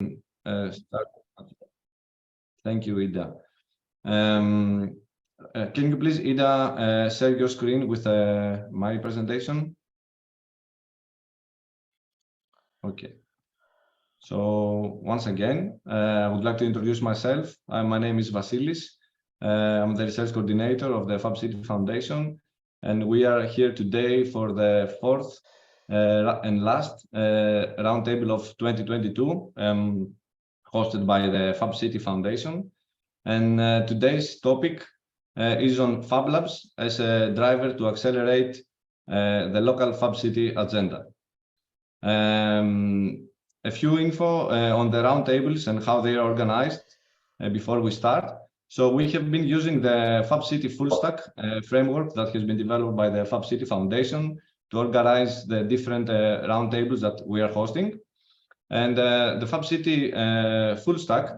Start. Thank you, Ida. Can you please, Ida, share your screen with my presentation? Okay. So once again, I would like to introduce myself. My name is Vasilis. I'm the research coordinator of the Fab City Foundation, and we are here today for the fourth and last roundtable of 2022, hosted by the Fab City Foundation. And today's topic is on Fab Labs as a driver to accelerate the local Fab City agenda. A few info on the roundtables and how they are organized before we start. So we have been using the Fab City full stack framework that has been developed by the Fab City Foundation to organize the different roundtables that we are hosting. And the Fab City full stack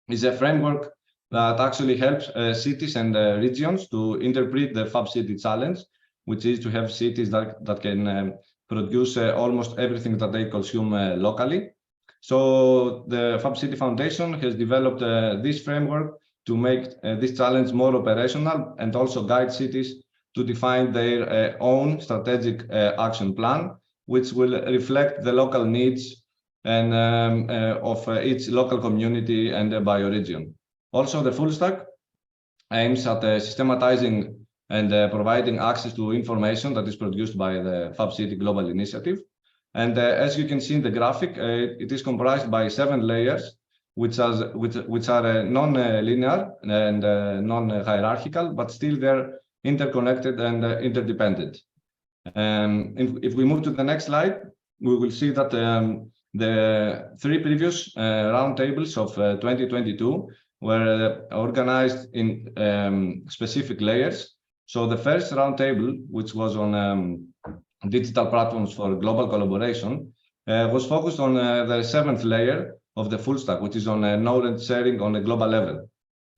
is a framework that actually helps cities and regions to interpret the Fab City challenge, which is to have cities that can produce almost everything that they consume locally. So the Fab City Foundation has developed this framework to make this challenge more operational and also guide cities to define their own strategic action plan, which will reflect the local needs and of each local community and bioregion. Also, the full stack aims at systematizing and providing access to information that is produced by the Fab City Global Initiative. And as you can see in the graphic, it is comprised by 7 layers, which are non-linear and non-hierarchical, but still they're interconnected and interdependent. If we move to the next slide, we will see that the 3 previous roundtables of 2022 were organized in specific layers. So the first roundtable, which was on digital platforms for global collaboration, was focused on the 7th layer of the full stack, which is on knowledge sharing on a global level.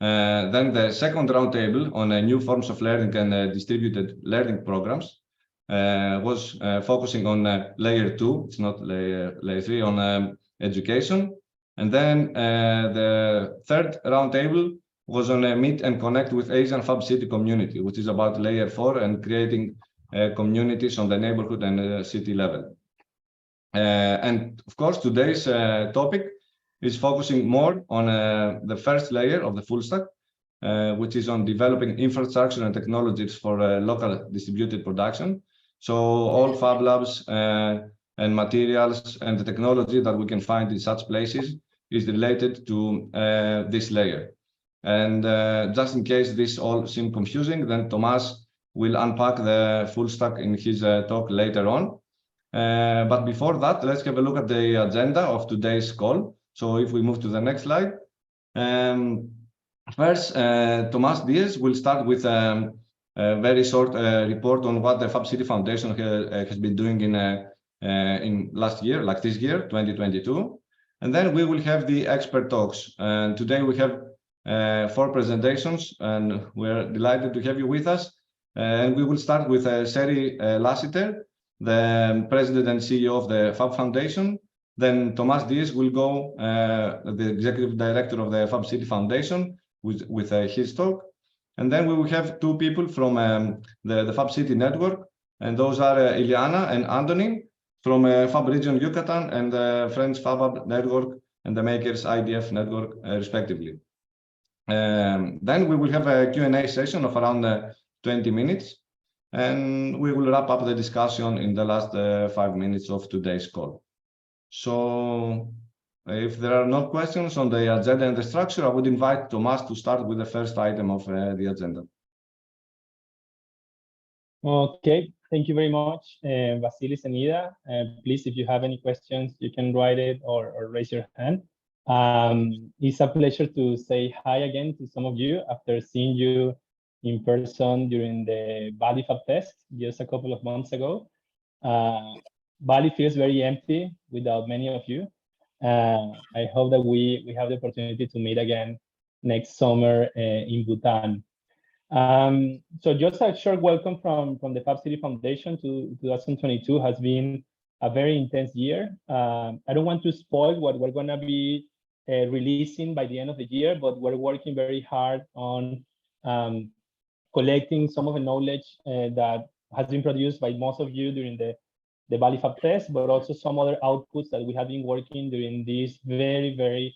Then the second roundtable on new forms of learning and distributed learning programs was focusing on layer 2, it's not layer 3, on education. And then the third roundtable was on meet and connect with Asian Fab City community, which is about layer 4 and creating communities on the neighborhood and city level. And of course, today's topic is focusing more on the first layer of the full stack, which is on developing infrastructure and technologies for local distributed production. So all Fab Labs and materials and the technology that we can find in such places is related to this layer. And just in case this all seems confusing, then Tomas will unpack the full stack in his talk later on. But before that, let's have a look at the agenda of today's call. So if we move to the next slide. First, Tomas Diaz will start with a very short report on what the Fab City Foundation has been doing in last year, like this year, 2022. And then we will have the expert talks. And today we have 4 presentations, and we're delighted to have you with us. And we will start with Sherry Lassiter, the president and CEO of the Fab Foundation. Then Tomas Diaz will go, the executive director of the Fab City Foundation, with his talk. And then we will have 2 people from the Fab City network, and those are Iliana and Anthony from Fab Region Yucatan and the French Fab network and the Makers IDF network, respectively. Then we will have a Q&A session of around 20 minutes, and we will wrap up the discussion in the last 5 minutes of today's call. So if there are no questions on the agenda and the structure, I would invite Tomas to start with the first item of the agenda. Okay, thank you very much, Vasilis and Ida. Please, if you have any questions, you can write it or raise your hand. It's a pleasure to say hi again to some of you after seeing you in person during the Bali Fab Test just a couple of months ago. Bali feels very empty without many of you. I hope that we have the opportunity to meet again next summer in Bhutan. So just a short welcome from the Fab City Foundation to 2022 has been a very intense year. I don't want to spoil what we're going to be releasing by the end of the year, but we're working very hard on collecting some of the knowledge that has been produced by most of you during the Bali Fab Fest, but also some other outputs that we have been working during this very, very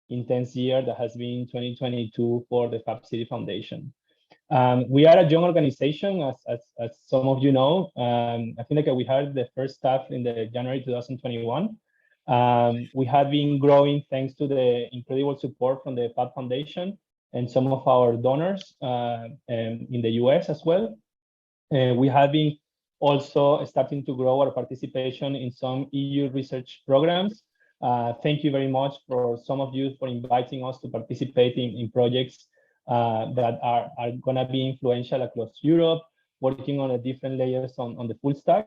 intense year that has been 2022 for the Fab City Foundation. We are a young organization, as some of you know. I think like we hired the first staff in the January 2021. We have been growing thanks to the incredible support from the Fab Foundation and some of our donors in the US as well. We have been also starting to grow our participation in some EU research programs. Thank you very much for some of you for inviting us to participate in projects that are going to be influential across Europe, working on the different layers on the full stack.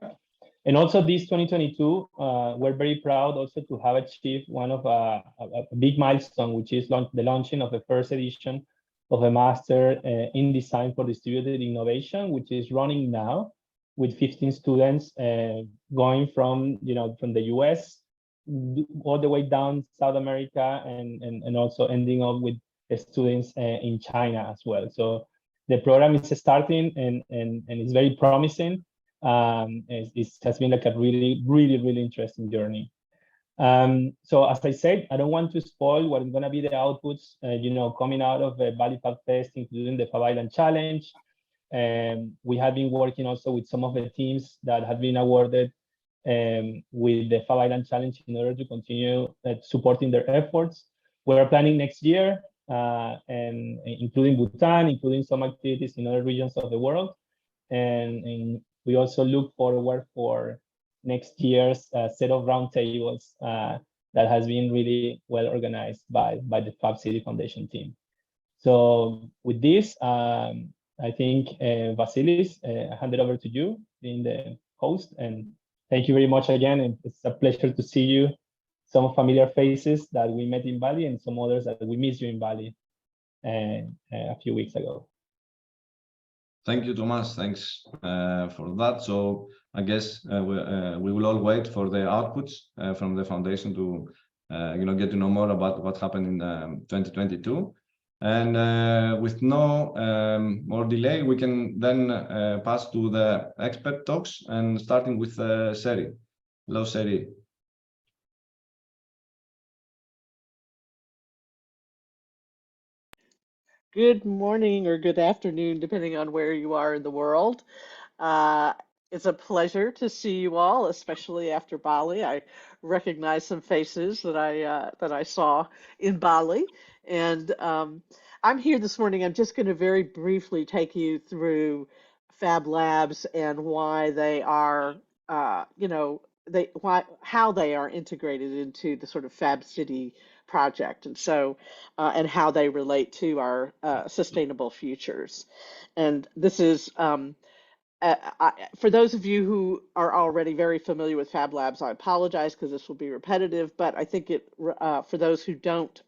And also this 2022, we're very proud also to have achieved one of a big milestone, which is the launching of the first edition of a Master in Design for Distributed Innovation, which is running now with 15 students going from the US all the way down South America and also ending up with students in China as well. So the program is starting and it's very promising. It has been like a really interesting journey. So as I said, I don't want to spoil what is going to be the outputs, coming out of the Bali Fab Fest, including the Fab Island Challenge. We have been working also with some of the teams that have been awarded with the Fab Island Challenge in order to continue supporting their efforts. We're planning next year, and including Bhutan, including some activities in other regions of the world. And we also look forward for next year's set of roundtables that has been really well organized by the Fab City Foundation team. So with this, I think, Vasilis, I hand it over to you, being the host. And thank you very much again. And it's a pleasure to see you, some familiar faces that we met in Bali and some others that we missed you in Bali a few weeks ago. Thank you, Thomas. Thanks for that. So I guess we will all wait for the outputs from the foundation to get to know more about what happened in 2022. And with no more delay, we can then pass to the expert talks, and starting with Seri. Hello, Seri. Good morning or good afternoon, depending on where you are in the world. It's a pleasure to see you all, especially after Bali. I recognize some faces that I saw in Bali, and I'm here this morning. I'm just going to very briefly take you through Fab Labs and why they are, how they are integrated into the sort of Fab City project, and so and how they relate to our sustainable futures. And this is for those of you who are already very familiar with Fab Labs, I apologize because this will be repetitive, but I think for those who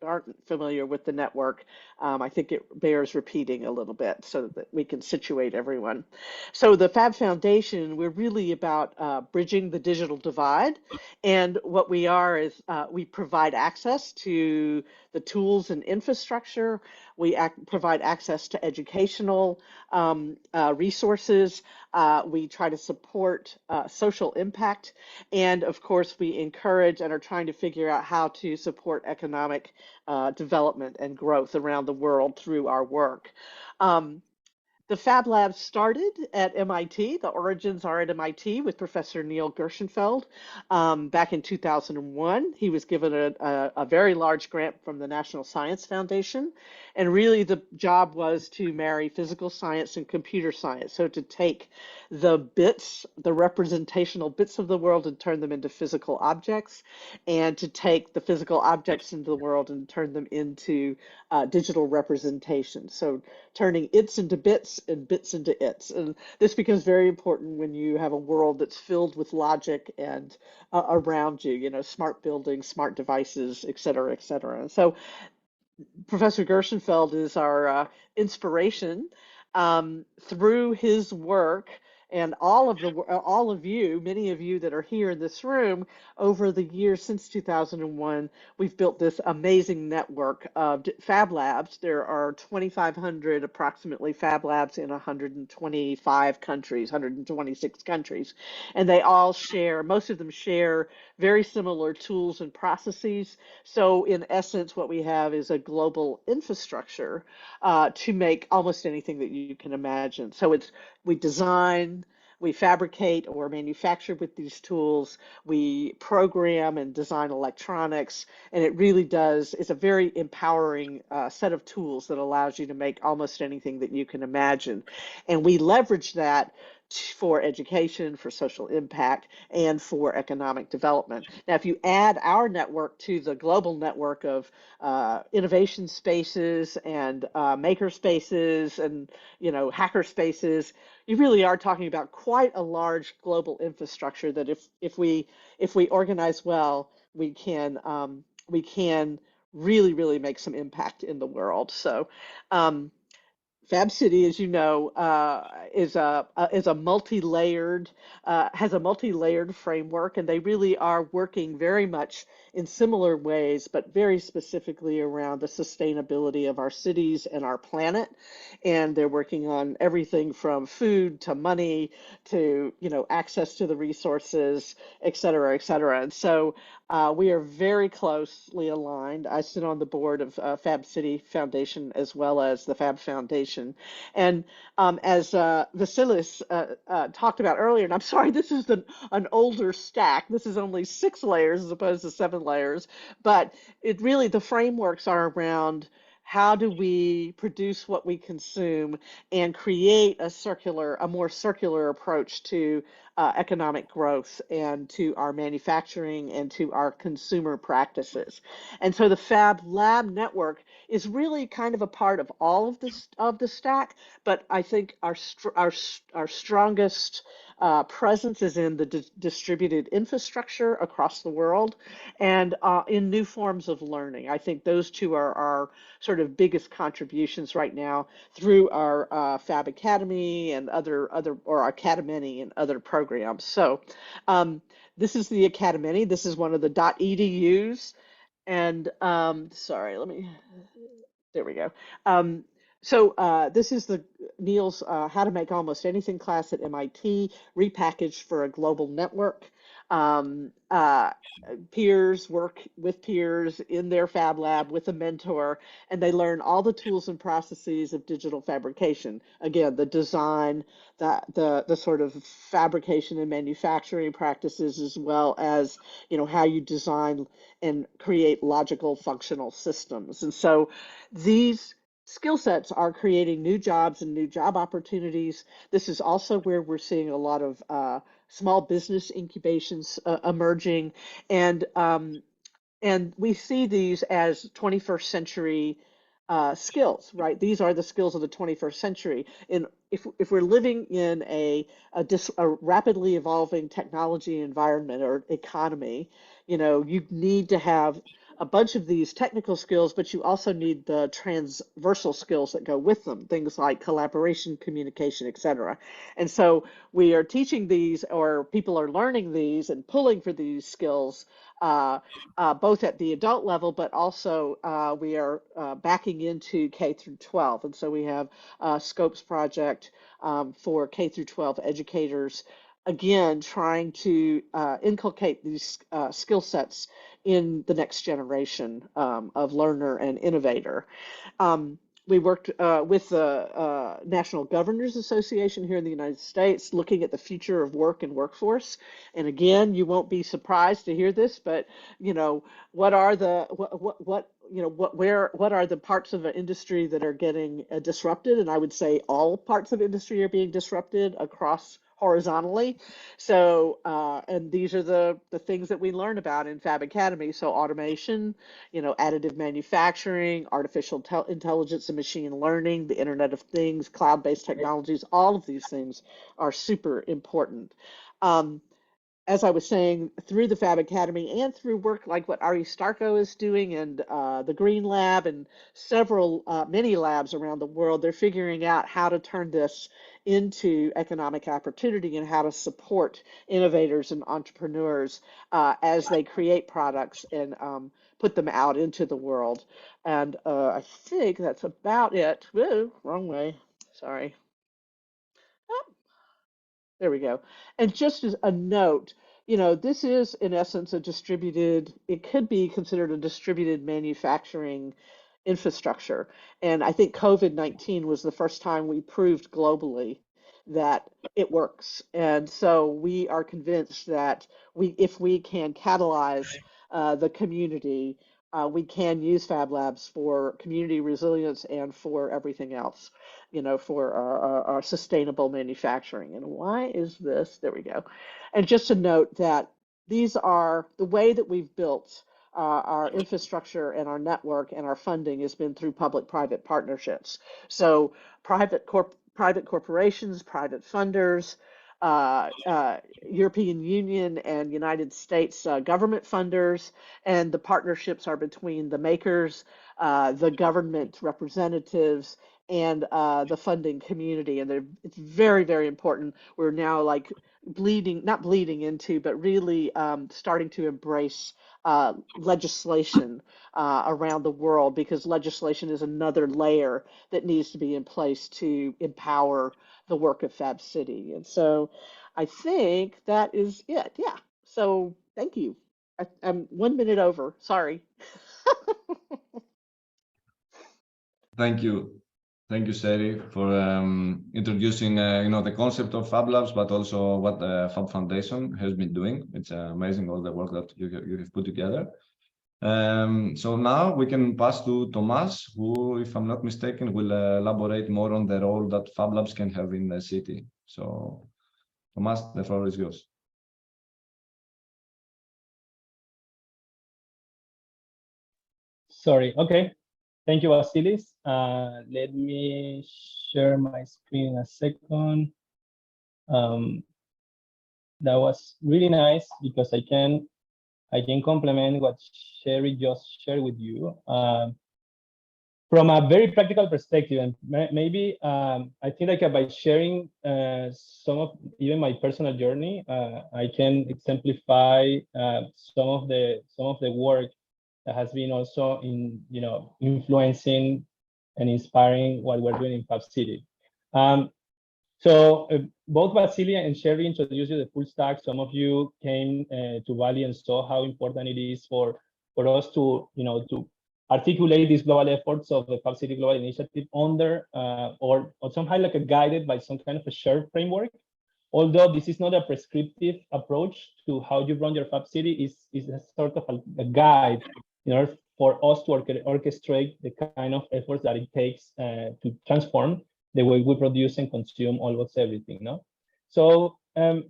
aren't familiar with the network, I think it bears repeating a little bit so that we can situate everyone. So the Fab Foundation, we're really about bridging the digital divide, and what we are is we provide access to the tools and infrastructure. We provide access to educational resources. We try to support social impact, and of course we encourage and are trying to figure out how to support economic development and growth around the world through our work. The Fab Lab started at MIT. The origins are at MIT with Professor Neil Gershenfeld back in 2001. He was given a very large grant from the National Science Foundation. And really the job was to marry physical science and computer science. So to take the bits, the representational bits of the world and turn them into physical objects, and to take the physical objects into the world and turn them into digital representations. So turning its into bits and bits into its. And this becomes very important when you have a world that's filled with logic and around you, smart buildings, smart devices, et cetera, et cetera. And so Professor Gershenfeld is our inspiration. Through his work And all of you, many of you that are here in this room, over the years since 2001, we've built this amazing network of Fab Labs. There are 2,500 approximately Fab Labs in 125 countries, 126 countries. And they all share, most of them share very similar tools and processes. So in essence, what we have is a global infrastructure to make almost anything that you can imagine. So we design, we fabricate or manufacture with these tools, we program and design electronics, and it really is a very empowering set of tools that allows you to make almost anything that you can imagine. And we leverage that for education, for social impact, and for economic development. Now, if you add our network to the global network of innovation spaces and maker spaces and hacker spaces, you really are talking about quite a large global infrastructure that if we organize well, we can really make some impact in the world. So Fab City, as you know, is a multi-layered has a multi-layered framework, and they really are working very much in similar ways, but very specifically around the sustainability of our cities and our planet. And they're working on everything from food to money to access to the resources, et cetera, et cetera. And so we are very closely aligned. I sit on the board of Fab City Foundation as well as the Fab Foundation. And as Vasilis talked about earlier, and I'm sorry, this is an older stack. This is only 6 layers as opposed to 7 layers. But the frameworks are around how do we produce what we consume and create a more circular approach to economic growth and to our manufacturing and to our consumer practices. And so the Fab Lab network is really kind of a part of all of the stack, but I think our strongest presence is in the distributed infrastructure across the world and in new forms of learning. I think those two are our sort of biggest contributions right now through our Fab Academy and other or our Academy and other programs. So this is the Academy. This is one of the .edus. And sorry, there we go. So this is Neil's How to Make Almost Anything class at MIT, repackaged for a global network. Peers work with peers in their Fab Lab with a mentor, and they learn all the tools and processes of digital fabrication. Again, the design, the sort of fabrication and manufacturing practices, as well as how you design and create logical functional systems. And so these skill sets are creating new jobs and new job opportunities. This is also where we're seeing a lot of small business incubations emerging, and we see these as 21st century skills, right? These are the skills of the 21st century. And if we're living in a rapidly evolving technology environment or economy, you need to have a bunch of these technical skills, but you also need the transversal skills that go with them, things like collaboration, communication, et cetera. And so we are teaching these, or people are learning these and pulling for these skills, both at the adult level, but also we are backing into K through 12. And so we have a Scopes project for K through 12 educators, again, trying to inculcate these skill sets in the next generation of learner and innovator. We worked with the National Governors Association here in the United States, looking at the future of work and workforce. And again, you won't be surprised to hear this, but what are the what are the parts of an industry that are getting disrupted? And I would say all parts of industry are being disrupted across horizontally. So, and these are the things that we learn about in Fab Academy. So automation, additive manufacturing, artificial intelligence and machine learning, the Internet of Things, cloud-based technologies, all of these things are super important. as I was saying, through the Fab Academy and through work like what Ari Starko is doing and the Green Lab and several many labs around the world, they're figuring out how to turn this into economic opportunity and how to support innovators and entrepreneurs as they create products and put them out into the world. And I think that's about it. Whoa, wrong way. Sorry. There we go. And just as a note, this is in essence a distributed, it could be considered a distributed manufacturing infrastructure. And I think COVID-19 was the first time we proved globally that it works. And so we are convinced that if we can catalyze the community, we can use Fab Labs for community resilience and for everything else, for our sustainable manufacturing. And why is this? There we go. And just to note that these are the way that we've built our infrastructure and our network and our funding has been through public-private partnerships. So private corporations, private funders, European Union and United States government funders, and the partnerships are between the makers, the government representatives, and the funding community. And it's very, very important. We're now like not bleeding into, but really starting to embrace legislation around the world, because legislation is another layer that needs to be in place to empower the work of Fab City. And so I think that is it. Yeah. So thank you. I'm 1 minute over. Sorry. Thank you. Thank you, Seri, for introducing the concept of Fab Labs, but also what the Fab Foundation has been doing. It's amazing all the work that you have put together. So now we can pass to Tomas, who, if I'm not mistaken, will elaborate more on the role that Fab Labs can have in the city. So, Tomas, the floor is yours. Sorry. Okay. Thank you, Vasilis. Let me share my screen a second. That was really nice because I can complement what Sherry just shared with you. From a very practical perspective, and maybe I think like by sharing some of even my personal journey, I can exemplify some of the work that has been also influencing and inspiring what we're doing in Fab City. So both Vasily and Sherry introduced you the full stack. Some of you came to Bali and saw how important it is for us to to articulate these global efforts of the Fab City Global Initiative under or somehow like guided by some kind of a shared framework. Although this is not a prescriptive approach to how you run your Fab City, is a sort of a guide in order for us to orchestrate the kind of efforts that it takes to transform the way we produce and consume almost everything. No, so and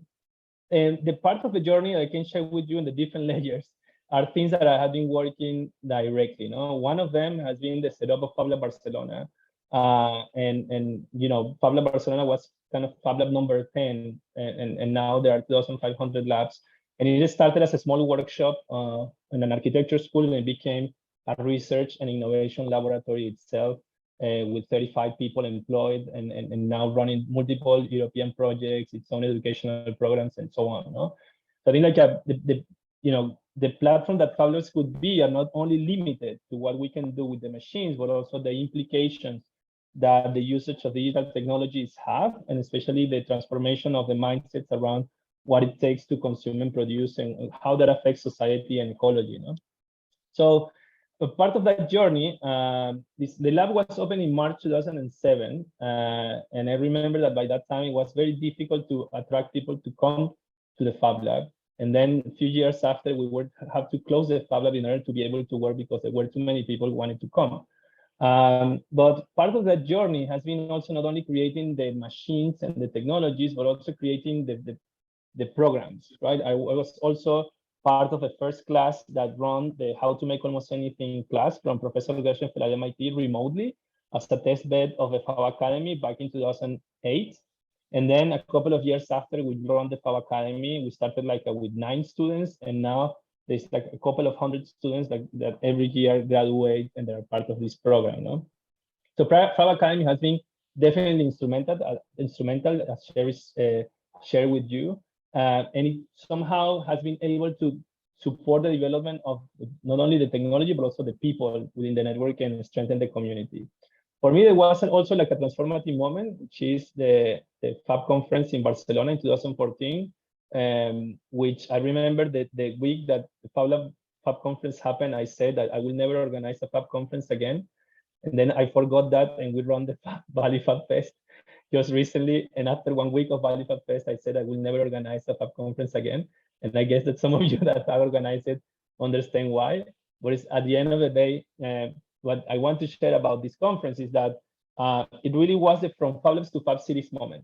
the part of the journey I can share with you in the different layers are things that I have been working directly. One of them has been the setup of Fab Lab Barcelona, and Fab Lab Barcelona was kind of Fab Lab number 10, and now there are 2,500 labs. And it started as a small workshop in an architecture school, and it became a research and innovation laboratory itself, with 35 people employed, and now running multiple European projects, its own educational programs, and so on. So I think like the platform that Fab Labs could be are not only limited to what we can do with the machines, but also the implications that the usage of digital technologies have, and especially the transformation of the mindsets around what it takes to consume and produce, and how that affects society and ecology. So a part of that journey, the lab was opened in March 2007, and I remember that by that time it was very difficult to attract people to come to the Fab Lab. And then a few years after, we would have to close the Fab Lab in order to be able to work because there were too many people who wanted to come. But part of that journey has been also not only creating the machines and the technologies, but also creating the programs, right? I was also part of the first class that run the How to Make Almost Anything class from Professor Gershenfeld at MIT remotely as a test bed of the Fab Academy back in 2008. And then a couple of years after, we run the Fab Academy. We started like with 9 students, and now there's like a couple of hundred students that every year graduate and they're part of this program. No? So Fab Academy has been definitely instrumental as share with you, and it somehow has been able to support the development of not only the technology but also the people within the network and strengthen the community. For me, there was also like a transformative moment, which is the Fab conference in Barcelona in 2014, which I remember that the week that the Fab conference happened, I said that I will never organize a Fab conference again. And then I forgot that, and we run the Bali Fab Fest just recently. And after 1 week of Bali Fab Fest, I said I will never organize a Fab conference again. And I guess that some of you that have organized it understand why. But it's at the end of the day, what I want to share about this conference is that it really was the From Fab Labs to Fab Cities moment.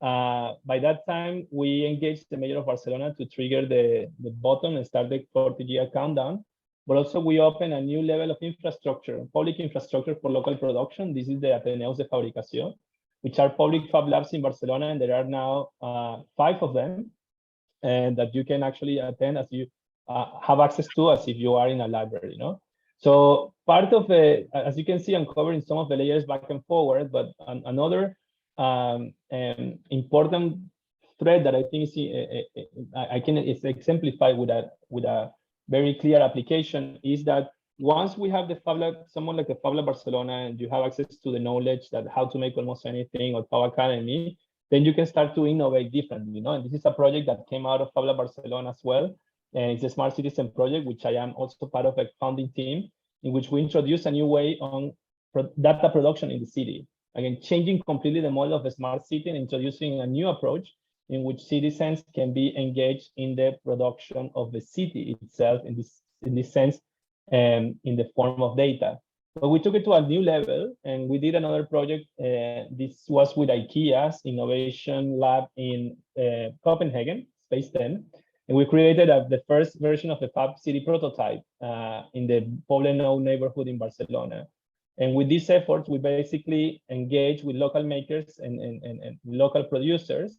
By that time, we engaged the mayor of Barcelona to trigger the button and start the 40-year countdown. But also we open a new level of infrastructure, public infrastructure for local production. This is the Ateneus de Fabricación, which are public Fab Labs in Barcelona, and there are now 5 of them, and that you can actually attend as you have access to as if you are in a library, you know? So part of the, as you can see, I'm covering some of the layers back and forward, but another important thread that I think is exemplified with a very clear application is that once we have the Fab Lab, someone like the Fab Lab Barcelona, and you have access to the knowledge that how to make almost anything, or Fab Academy, then you can start to innovate differently, you know. And this is a project that came out of Fab Lab Barcelona as well, and it's a Smart Citizen project, which I am also part of a founding team, in which we introduce a new way on data production in the city. Again, changing completely the model of a smart city and introducing a new approach in which citizens can be engaged in the production of the city itself, in this sense, in the form of data. But we took it to a new level, and we did another project. This was with IKEA's innovation lab in Copenhagen, Space 10, and we created the first version of the Fab City prototype in the Poblenou neighborhood in Barcelona. And with these efforts, we basically engage with local makers and local producers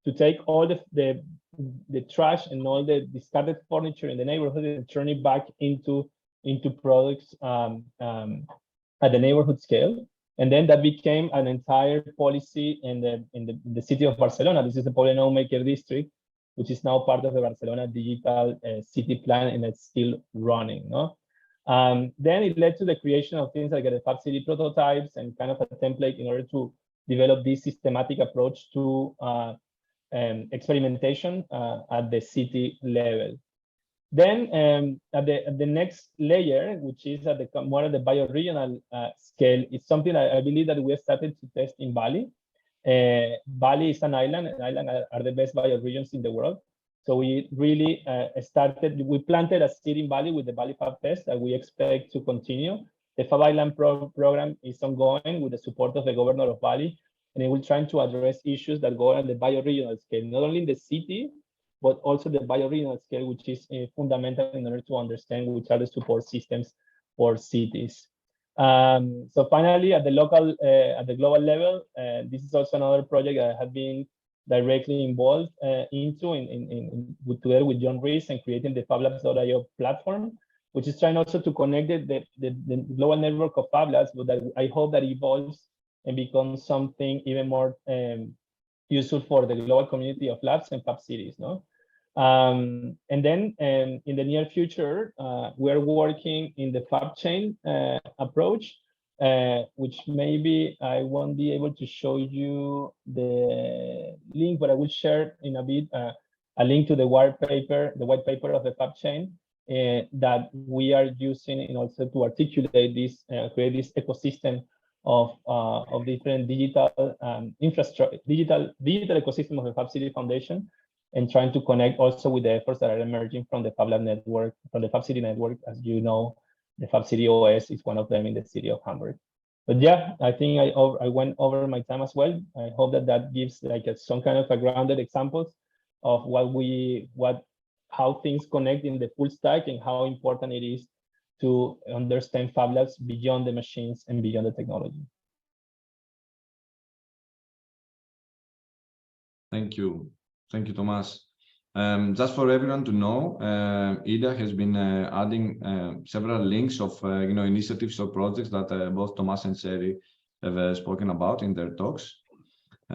to take all the trash and all the discarded furniture in the neighborhood and turn it back into products at the neighborhood scale. And then that became an entire policy in the city of Barcelona. This is the Poblenou Maker District, which is now part of the Barcelona Digital City Plan, and it's still running. No? Then it led to the creation of things like the Fab City prototypes and kind of a template in order to develop this systematic approach to experimentation at the city level. Then at the next layer, which is at the more at the bioregional scale, it's something I believe that we have started to test in Bali. Bali is an island, and islands are the best bioregions in the world. So we really we planted a seed in Bali with the Bali Fab Fest that we expect to continue. The Fab Island program is ongoing with the support of the governor of Bali, and it will try to address issues that go on the bioregional scale, not only in the city, but also the bioregional scale, which is fundamental in order to understand which are the support systems for cities. So finally, at the local, at the global level, this is also another project that I have been directly involved together with John Rees and creating the FabLabs.io platform, which is trying also to connect the global network of Fab Labs, but that I hope that evolves and becomes something even more useful for the global community of labs and Fab cities. No? And then in the near future, we are working in the Fab chain approach, which maybe I won't be able to show you the link, but I will share in a bit a link to the white paper of the Fab chain that we are using in also to articulate this, create this ecosystem of different digital infrastructure, digital ecosystem of the Fab City Foundation, and trying to connect also with the efforts that are emerging from the Fab Lab network, from the Fab City network. As you know, the Fab City OS is one of them in the city of Hamburg. But yeah, I think I went over my time as well. I hope that that gives like some kind of a grounded examples of how things connect in the full stack and how important it is to understand Fab Labs beyond the machines and beyond the technology. Thank you, Tomas. Just for everyone to know, Ida has been adding several links of initiatives or projects that both Tomas and Seri have spoken about in their talks,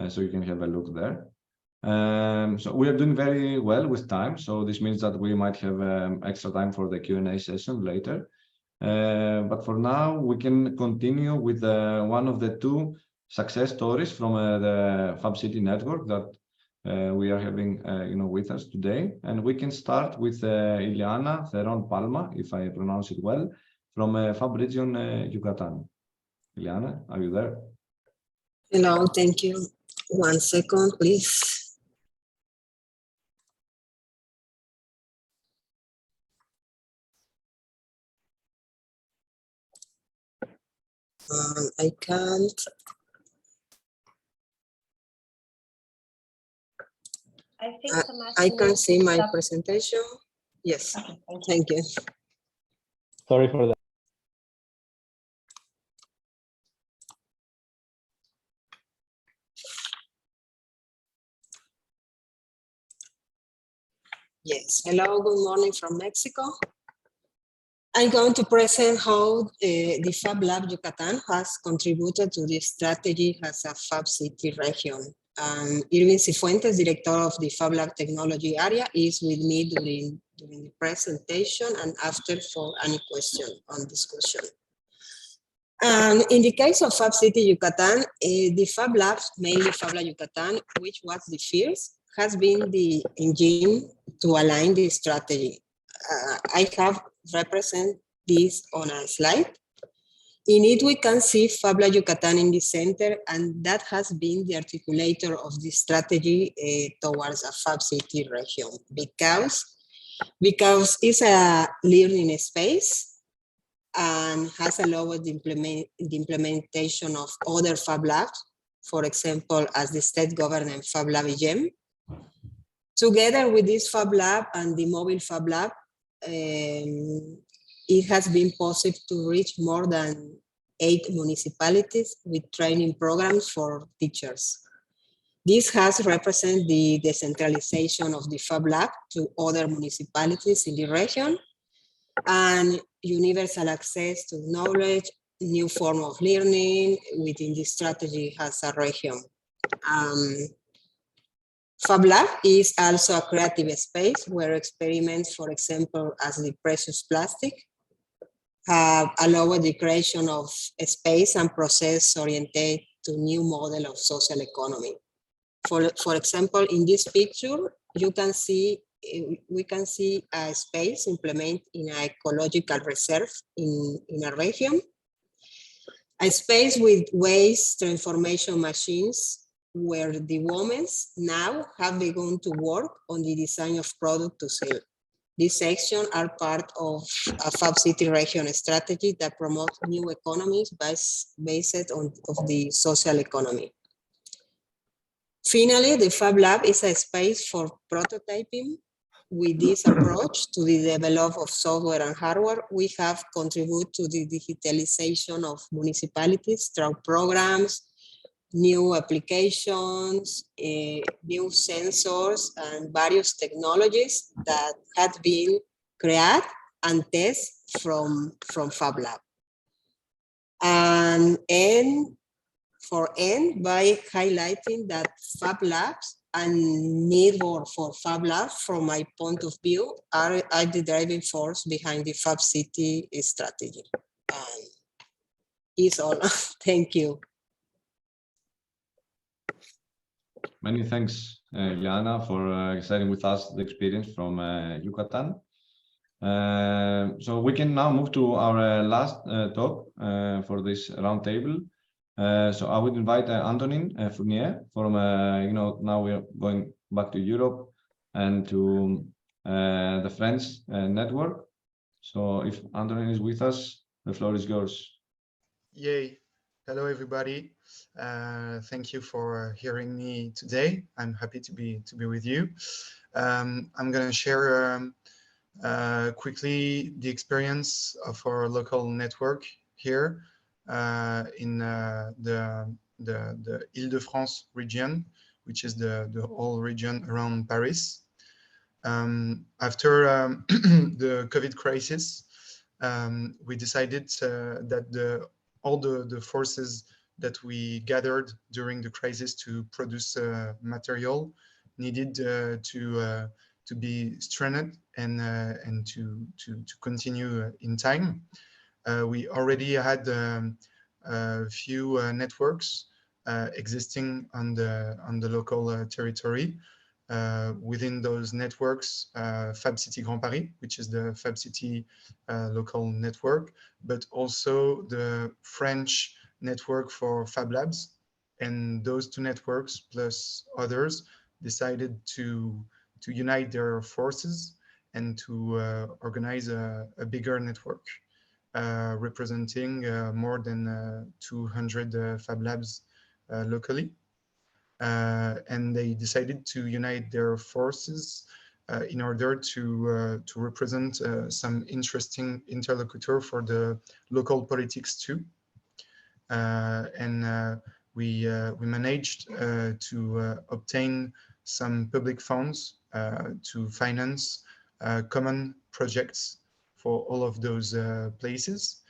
so you can have a look there. So we are doing very well with time, so this means that we might have extra time for the Q&A session later. But for now, we can continue with one of the two success stories from the Fab City network that we are having with us today. And we can start with Ileana Theron Palma, if I pronounce it well, from Fab Region, Yucatan. Ileana, are you there? Hello, thank you. 1 second, please. I can't. I think I can see my presentation. Yes, okay, thank you. Sorry for that. Yes, hello, good morning from Mexico. I'm going to present how the Fab Lab Yucatan has contributed to this strategy as a Fab City region. Irving Cifuentes, director of the Fab Lab technology area, is with me during the presentation and after for any question on discussion. In the case of Fab City Yucatan, the Fab Labs, mainly Fab Lab Yucatan, which was the first, has been the engine to align the strategy. I have represent this on a slide. In it, we can see Fab Lab Yucatan in the center, and that has been the articulator of the strategy towards a Fab City region because it's a learning space and has allowed the implementation of other Fab Labs, for example, as the state government Fab Lab Region. Together with this Fab Lab and the mobile Fab Lab, it has been possible to reach more than 8 municipalities with training programs for teachers. This has represented the decentralization of the Fab Lab to other municipalities in the region and universal access to knowledge, new form of learning within the strategy as a region. Fab Lab is also a creative space where experiments, for example, as the precious plastic, have allowed the creation of a space and process oriented to new model of social economy. For example, in this picture, we can see a space implemented in an ecological reserve in a region, a space with waste transformation machines where the women now have begun to work on the design of product to sell. These sections are part of a Fab City region strategy that promotes new economies based on the social economy. Finally, the Fab Lab is a space for prototyping. With this approach to the development of software and hardware, we have contributed to the digitalization of municipalities through programs, new applications, new sensors, and various technologies that had been created and tested from Fab Lab. And end by highlighting that Fab Labs and need for Fab Labs, from my point of view, are the driving force behind the Fab City strategy. Is all. Thank you. Many thanks, Ileana, for sharing with us the experience from Yucatan. So we can now move to our last talk for this roundtable. So I would invite Antonin Fournier from, now we're going back to Europe and to the French network. So if Antonin is with us, the floor is yours. Yay. Hello, everybody. Thank you for hearing me today. I'm happy to be with you. I'm going to share quickly the experience of our local network here in the Île-de-France region, which is the whole region around Paris. After the COVID crisis, we decided that all the forces that we gathered during the crisis to produce material needed to be strengthened and to continue in time. We already had a few networks existing on the local territory. Within those networks, Fab City Grand Paris, which is the Fab City local network, but also the French network for Fab Labs. And those two networks plus others decided to unite their forces and to organize a bigger network representing more than 200 Fab Labs locally. And they decided to unite their forces in order to represent some interesting interlocutor for the local politics too. And we managed to obtain some public funds to finance common projects for all of those places.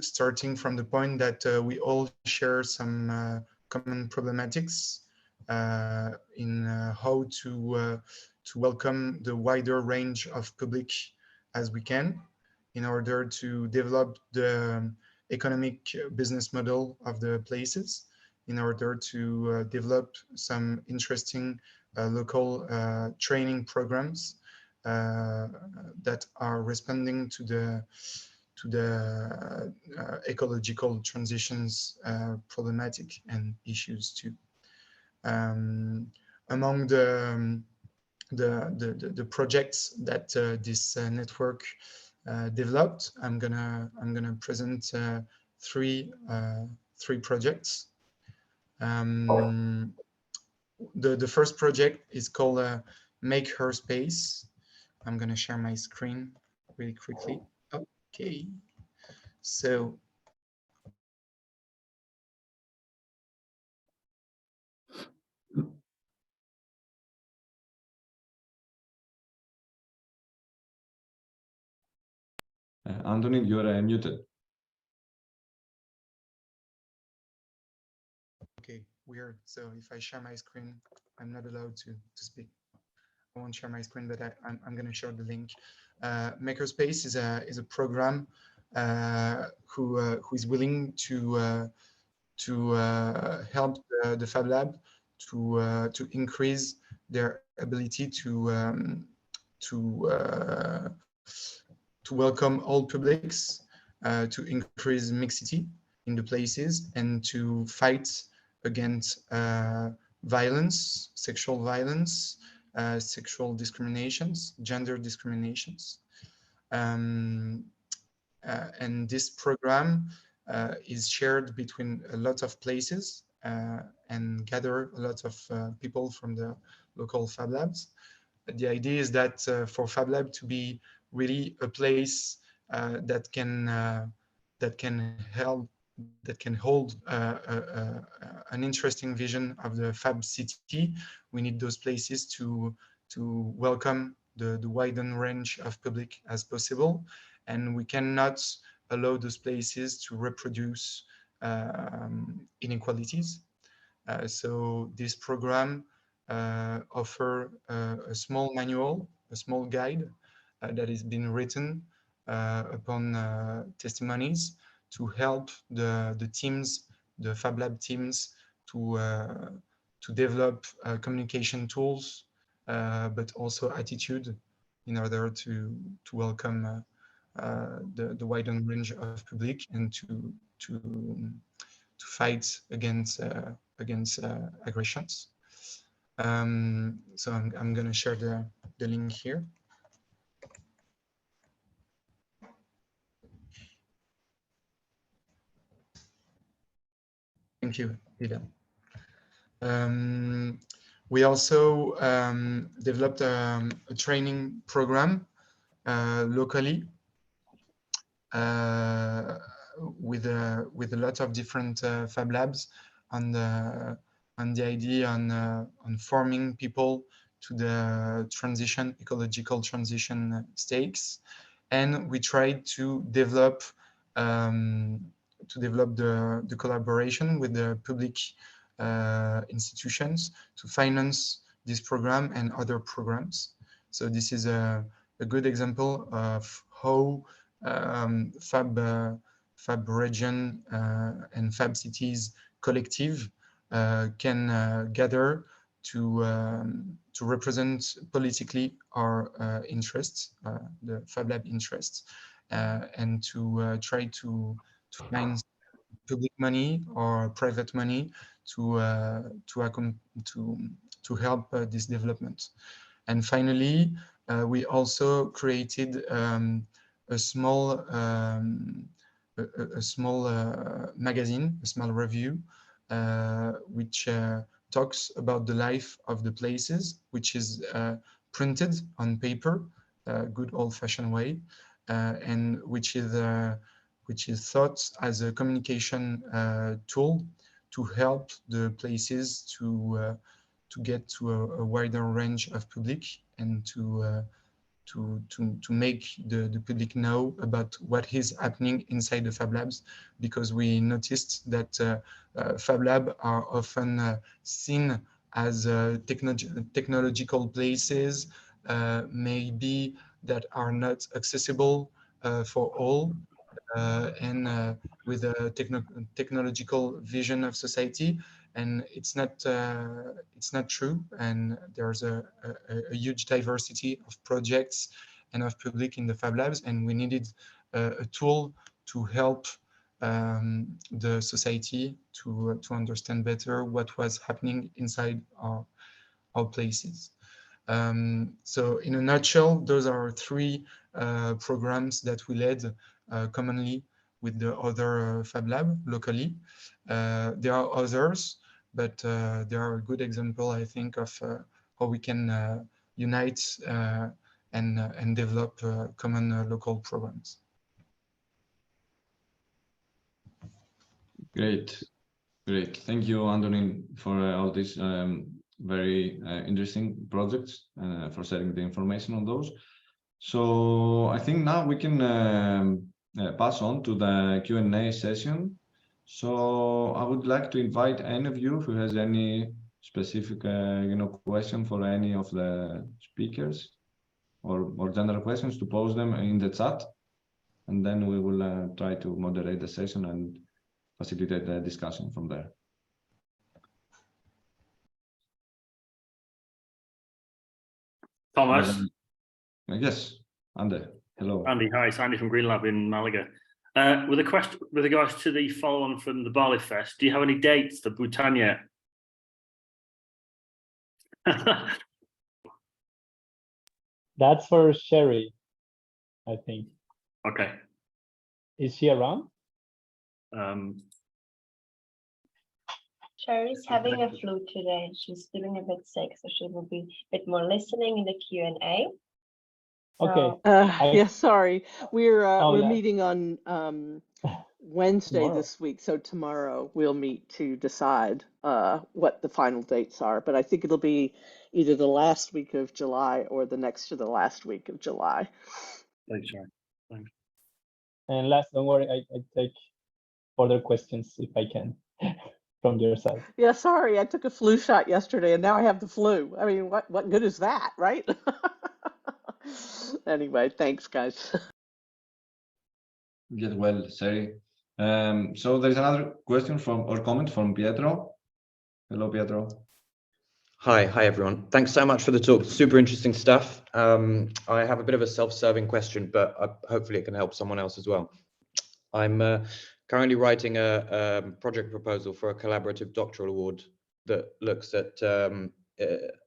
Starting from the point that we all share some common problematics in how to welcome the wider range of public as we can in order to develop the economic business model of the places, in order to develop some interesting local training programs that are responding to the ecological transitions problematic and issues too. Among the projects that this network developed, I'm gonna present three projects. The first project is called Make Her Space. I'm gonna share my screen really quickly. Okay, so Anthony, you're muted. Okay, weird. So if I share my screen, I'm not allowed to speak. I won't share my screen, but I'm going to share the link. Makerspace is a program who is willing to help the Fab Lab to increase their ability to welcome all publics, to increase mixity in the places, and to fight against violence, sexual violence, sexual discriminations, gender discriminations. And this program is shared between a lot of places and gather a lot of people from the local Fab Labs. The idea is that for Fab Lab to be really a place that can hold an interesting vision of the Fab City, we need those places to welcome the widened range of public as possible, and we cannot allow those places to reproduce inequalities. So this program offer a small manual, a small guide that has been written upon testimonies to help the teams, the Fab Lab teams, to develop communication tools, but also attitude in order to welcome the widened range of public and to fight against aggressions. So I'm going to share the link here. Thank you, Ida. We also developed a training program locally with a lot of different Fab Labs the idea on forming people to the ecological transition stakes, and we tried to develop the collaboration with the public institutions to finance this program and other programs. So this is a good example of how Fab Region and Fab Cities collective can gather to represent politically our interests, the Fab Lab interests, and to try to find public money or private money to help this development. And finally, we also created a small magazine, a small review, which talks about the life of the places, which is printed on paper, good old-fashioned way, and which is thought as a communication tool to help the places to get to a wider range of public and to make the public know about what is happening inside the Fab Labs, because we noticed that Fab Lab are often seen as technological places, maybe that are not accessible for all, and with a technological vision of society, and it's not true. And there's a huge diversity of projects and of public in the Fab Labs, and we needed a tool to help the society to understand better what was happening inside our places. So in a nutshell, those are three programs that we led commonly with the other Fab Lab locally. There are others, but they are a good example, I think, of how we can unite and develop common local programs. Great. Thank you, Antonin, for all these very interesting projects, for sharing the information on those. So I think now we can pass on to the Q&A session. So I would like to invite any of you who has any specific question for any of the speakers, or general questions, to post them in the chat, and then we will try to moderate the session and facilitate the discussion from there. Thomas? Yes, Andy. Hello. Andy, hi, it's Andy from Green Lab in Malaga. With a question with regards to the follow-on from the Barley Fest, do you have any dates for Bhutan yet? That's for Sherry, I think. Okay. Is she around? Sherry's having a flu today. She's feeling a bit sick, so she will be a bit more listening in the Q&A. Okay. Yeah, sorry. We're yeah. meeting on Wednesday Tomorrow. this week, so tomorrow we'll meet to decide what the final dates are. But I think it'll be either the last week of July or the next to the last week of July. Thanks, Sharon. Thanks. And last, don't worry, I take further questions if I can from your side. Yeah, sorry, I took a flu shot yesterday and now I have the flu. I mean, what good is that, right? Anyway, thanks, guys. Get well, Sherry. So there's another question or comment from Pietro. Hello, Pietro. Hi everyone. Thanks so much for the talk. Super interesting stuff. I have a bit of a self-serving question, but hopefully it can help someone else as well. I'm currently writing a project proposal for a collaborative doctoral award that looks at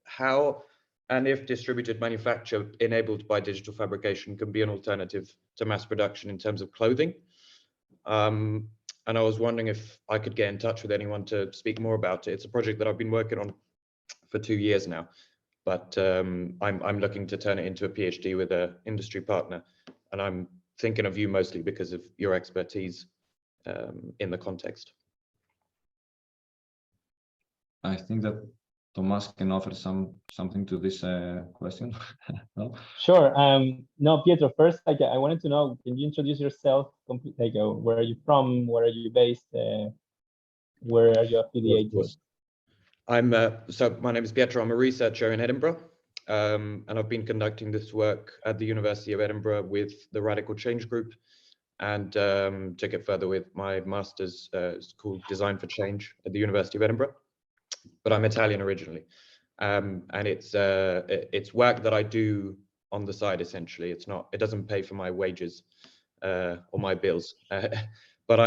how and if distributed manufacture enabled by digital fabrication can be an alternative to mass production in terms of clothing. And I was wondering if I could get in touch with anyone to speak more about it. It's a project that I've been working on for 2 years now, but I'm looking to turn it into a PhD with an industry partner, and I'm thinking of you mostly because of your expertise in the context. I think that Tomas can offer something to this question. No? Sure. No, Pietro, first, like, I wanted to know, can you introduce yourself? Like, where are you from? Where are you based? Where are you affiliated? So my name is Pietro. I'm a researcher in Edinburgh, and I've been conducting this work at the University of Edinburgh with the Radical Change Group, and took it further with my master's. It's called Design for Change at the University of Edinburgh. But I'm Italian originally, and it's work that I do on the side. Essentially, it doesn't pay for my wages or my bills. But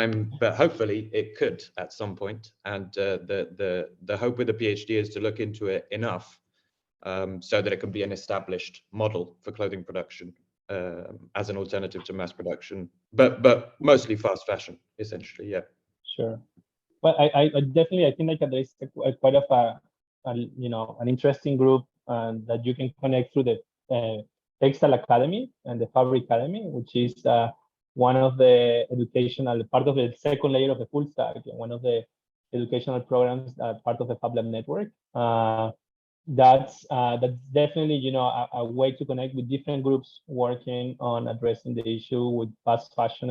hopefully it could at some point. And the hope with the PhD is to look into it enough so that it can be an established model for clothing production as an alternative to mass production, but mostly fast fashion, essentially. Yeah. Sure. Well, I definitely, I think like there's quite of an interesting group that you can connect through the Textile Academy and the Fabric Academy, which is one of the educational part of the second layer of the full stack, one of the educational programs part of the Fab Lab network. That's definitely a way to connect with different groups working on addressing the issue with fast fashion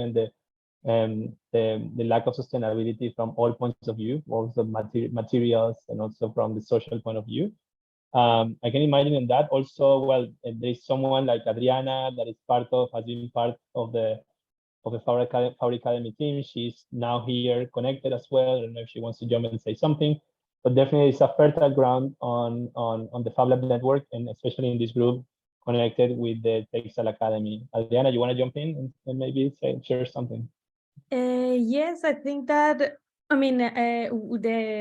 and the lack of sustainability from all points of view, also materials and also from the social point of view. I can imagine that also, well, there's someone like Adriana that has been part of the Fab Academy team. She's now here connected as well. I don't know if she wants to jump in and say something, but definitely it's a fertile ground on the Fab Lab network, and especially in this group connected with the Textile Academy. Adriana, you want to jump in and maybe share something? Yes, I think that, I mean, the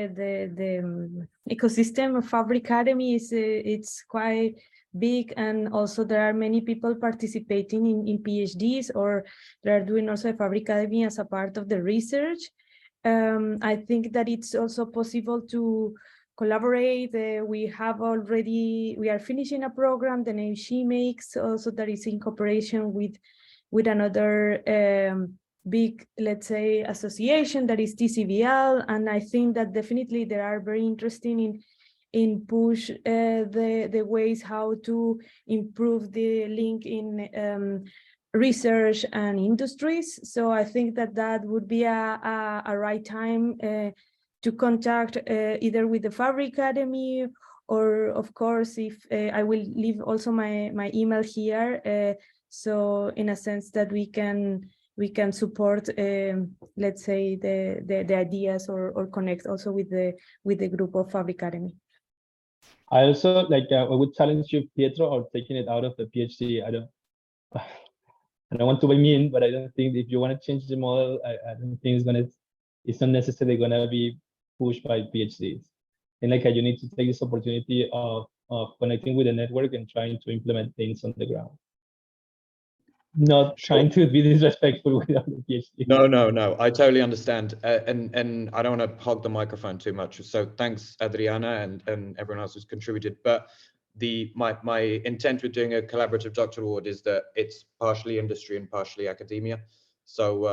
ecosystem of Fab Academy it's quite big, and also there are many people participating in PhDs, or they are doing also a Fab Academy as a part of the research. I think that it's also possible to collaborate. We are finishing a program, the name She Makes, also that is in cooperation with another big, let's say, association that is TCVL, and I think that definitely they are very interesting in push the ways how to improve the link in research and industries. So I think that would be a right time to contact either with the Fab Academy, or of course, if I will leave also my email here, so in a sense that we can support, let's say, the ideas or connect also with the group of Fab Academy. I also I would challenge you, Pietro, or taking it out of the PhD. I don't want to be mean, but I don't think if you want to change the model, I don't think it's not necessarily gonna be pushed by PhDs. And you need to take this opportunity of connecting with the network and trying to implement things on the ground. Not trying to be disrespectful without the PhD. No, I totally understand, and I don't want to hog the microphone too much. So thanks, Adriana, and everyone else who's contributed. But my intent with doing a collaborative doctoral award is that it's partially industry and partially academia. So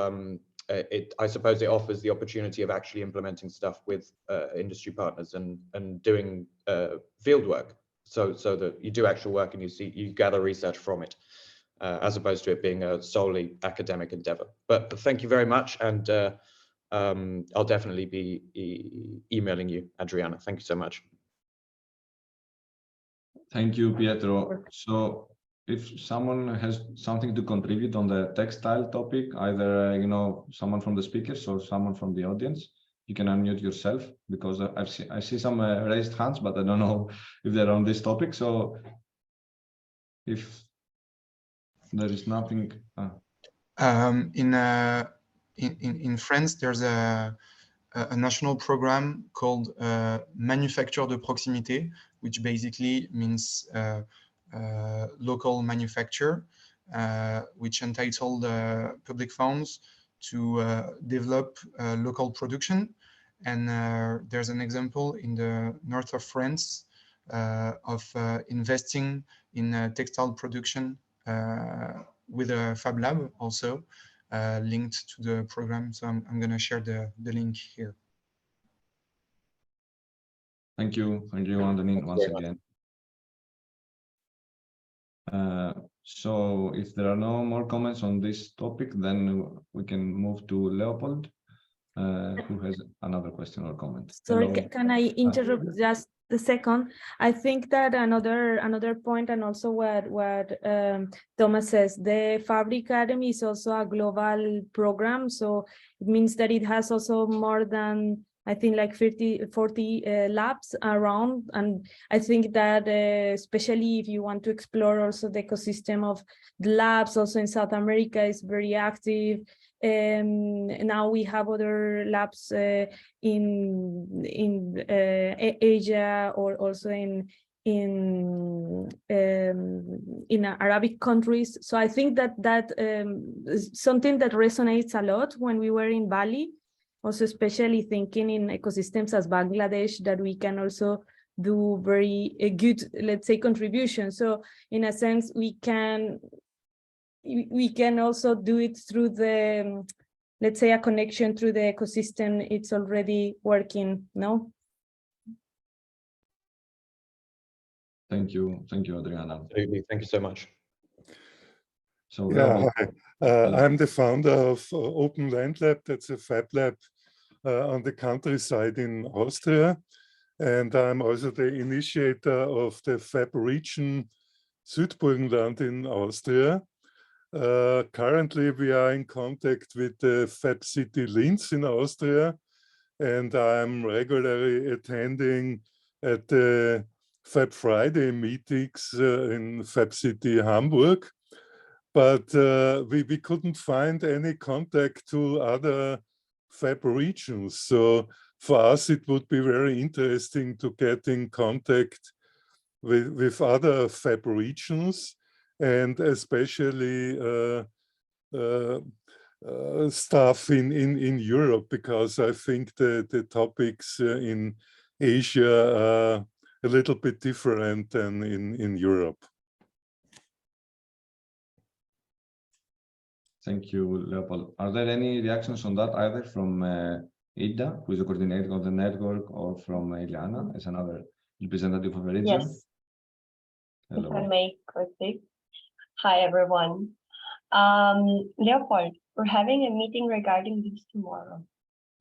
I suppose it offers the opportunity of actually implementing stuff with industry partners and doing field work, so that you do actual work and you gather research from it. As opposed to it being a solely academic endeavor. But thank you very much, and I'll definitely be emailing you, Adriana. Thank you so much. Thank you, Pietro. So if someone has something to contribute on the textile topic, either someone from the speakers or someone from the audience, you can unmute yourself, because I see some raised hands, but I don't know if they're on this topic. So if there is nothing. In France, there's a national program called Manufacture de Proximité, which basically means local manufacture, which entitled public funds to develop local production. And there's an example in the north of France of investing in textile production with a Fab Lab also linked to the program. So I'm going to share the link here. Thank you, Antonin, once again. So if there are no more comments on this topic, then we can move to Leopold, who has another question or comment. Sorry, Hello. can I interrupt just a second? I think that another point, and also what Thomas says, the Fab Academy is also a global program, so it means that it has also more than, I think, like 40 labs around. And I think that especially if you want to explore also the ecosystem of the labs, also in South America is very active. Now we have other labs in Asia, or also in Arabic countries. So I think that is something that resonates a lot when we were in Bali. Also, especially thinking in ecosystems as Bangladesh, that we can also do very good, let's say, contribution. So in a sense, we can also do it through the, let's say, a connection through the ecosystem. It's already working, no? Thank you, Adriana. Absolutely. Thank you so much. So Yeah, hi. I'm the founder of Open Land Lab. That's a Fab Lab on the countryside in Austria. And I'm also the initiator of the Fab Region Südburgenland in Austria. Currently, we are in contact with the Fab City Linz in Austria, and I'm regularly attending at the Fab Friday meetings in Fab City Hamburg. But we couldn't find any contact to other Fab regions. So for us, it would be very interesting to get in contact with other Fab regions, and especially stuff in Europe, because I think the topics in Asia are a little bit different than in Europe. Thank you, Leopold. Are there any reactions on that either from Ida, who is the coordinator of the network, or from Ileana as another representative of the region? Yes. Hello. If I may quickly. Hi, everyone. Leopold, we're having a meeting regarding this tomorrow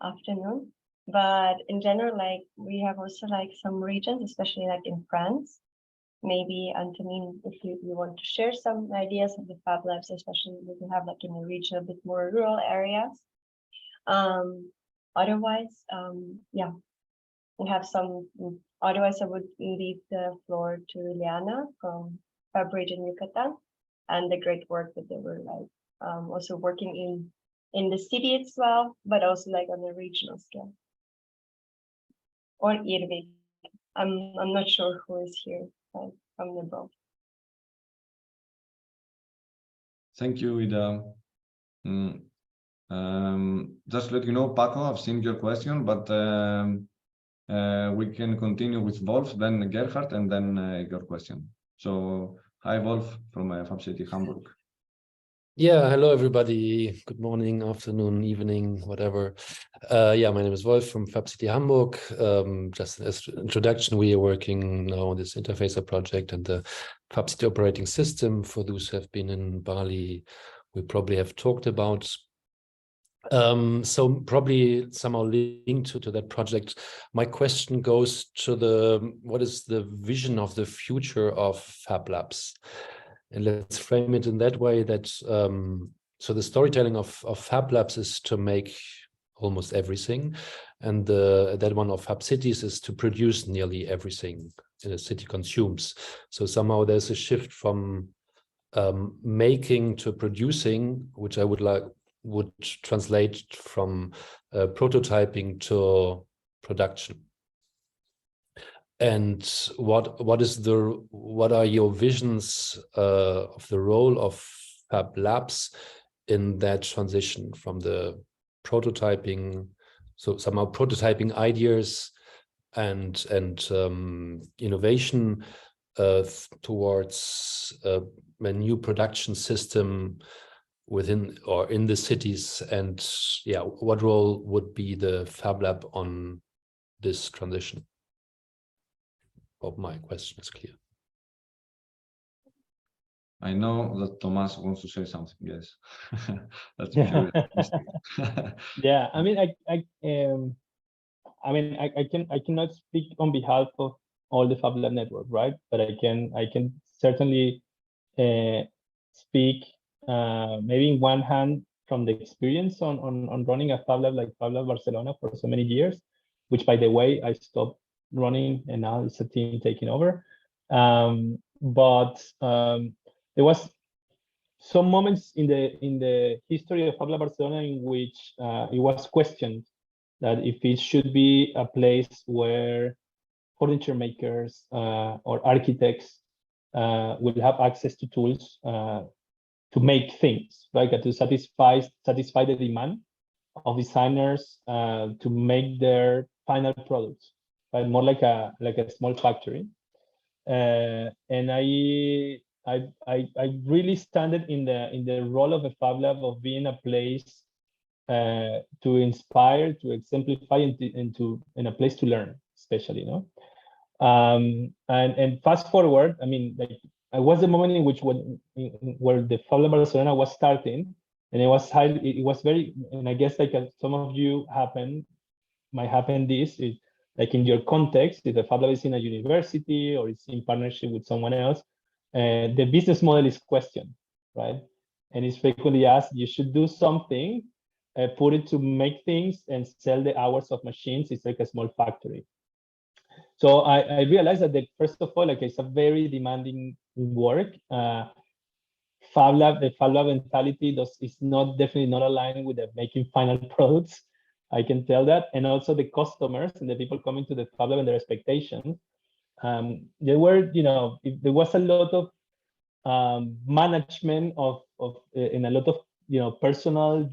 afternoon. But in general, like, we have also like some regions, especially like in France. Maybe, Antonin, if you want to share some ideas of the Fab Labs, especially if you have like in the region a bit more rural areas. Otherwise, yeah, we have some. Otherwise, I would leave the floor to Ileana from Fab Region Yucatan, and the great work that they were like also working in the city as well, but also like on the regional scale. Or Irving, I'm not sure who is here from the both. Thank you, Ida. Just to let you know, Paco, I've seen your question, but we can continue with Wolf, then Gerhard, and then your question. So, hi, Wolf from Fab City Hamburg. Yeah, hello everybody. Good morning, afternoon, evening, whatever. Yeah, my name is Wolf from Fab City Hamburg. Just as introduction, we are working now on this interfacer project and the Fab City operating system. For those who have been in Bali, we probably have talked about. So probably somehow linked to that project. My question goes to what is the vision of the future of Fab Labs? And let's frame it in that way that, so the storytelling of Fab Labs is to make almost everything. And that one of Fab Cities is to produce nearly everything a city consumes. So somehow there's a shift from making to producing, which I would translate from prototyping to production. And what are your visions of the role of Fab Labs in that transition from the prototyping, so somehow prototyping ideas and innovation towards a new production system within or in the cities? And yeah, what role would be the Fab Lab on this transition? Hope my question is clear. I know that Tomas wants to say something. Yes, that's pure. Yeah, I mean, I cannot speak on behalf of all the Fab Lab network, right? But I can certainly speak maybe in one hand from the experience on running a Fab Lab like Fab Lab Barcelona for so many years, which, by the way, I stopped running and now it's a team taking over. But there was some moments in the history of Fab Lab Barcelona in which it was questioned that if it should be a place where furniture makers or architects will have access to tools to make things, right? To satisfy the demand of designers to make their final products, right? More like a small factory. And I really stand in the role of a Fab Lab of being a place to inspire, to exemplify, and a place to learn, especially, you know. And fast forward, I mean, like, I was the moment in which where the Fab Lab Barcelona was starting, and it was very, and I guess like some of you might happen this is like in your context, if the Fab Lab is in a university or it's in partnership with someone else, the business model is questioned, right? And it's frequently asked, you should do something, put it to make things and sell the hours of machines. It's like a small factory. So I realized that first of all, like, it's a very demanding work. The Fab Lab mentality is definitely not aligned with the making final products. I can tell that. And also the customers and the people coming to the Fab Lab and their expectations. There was a lot of management in a lot of personal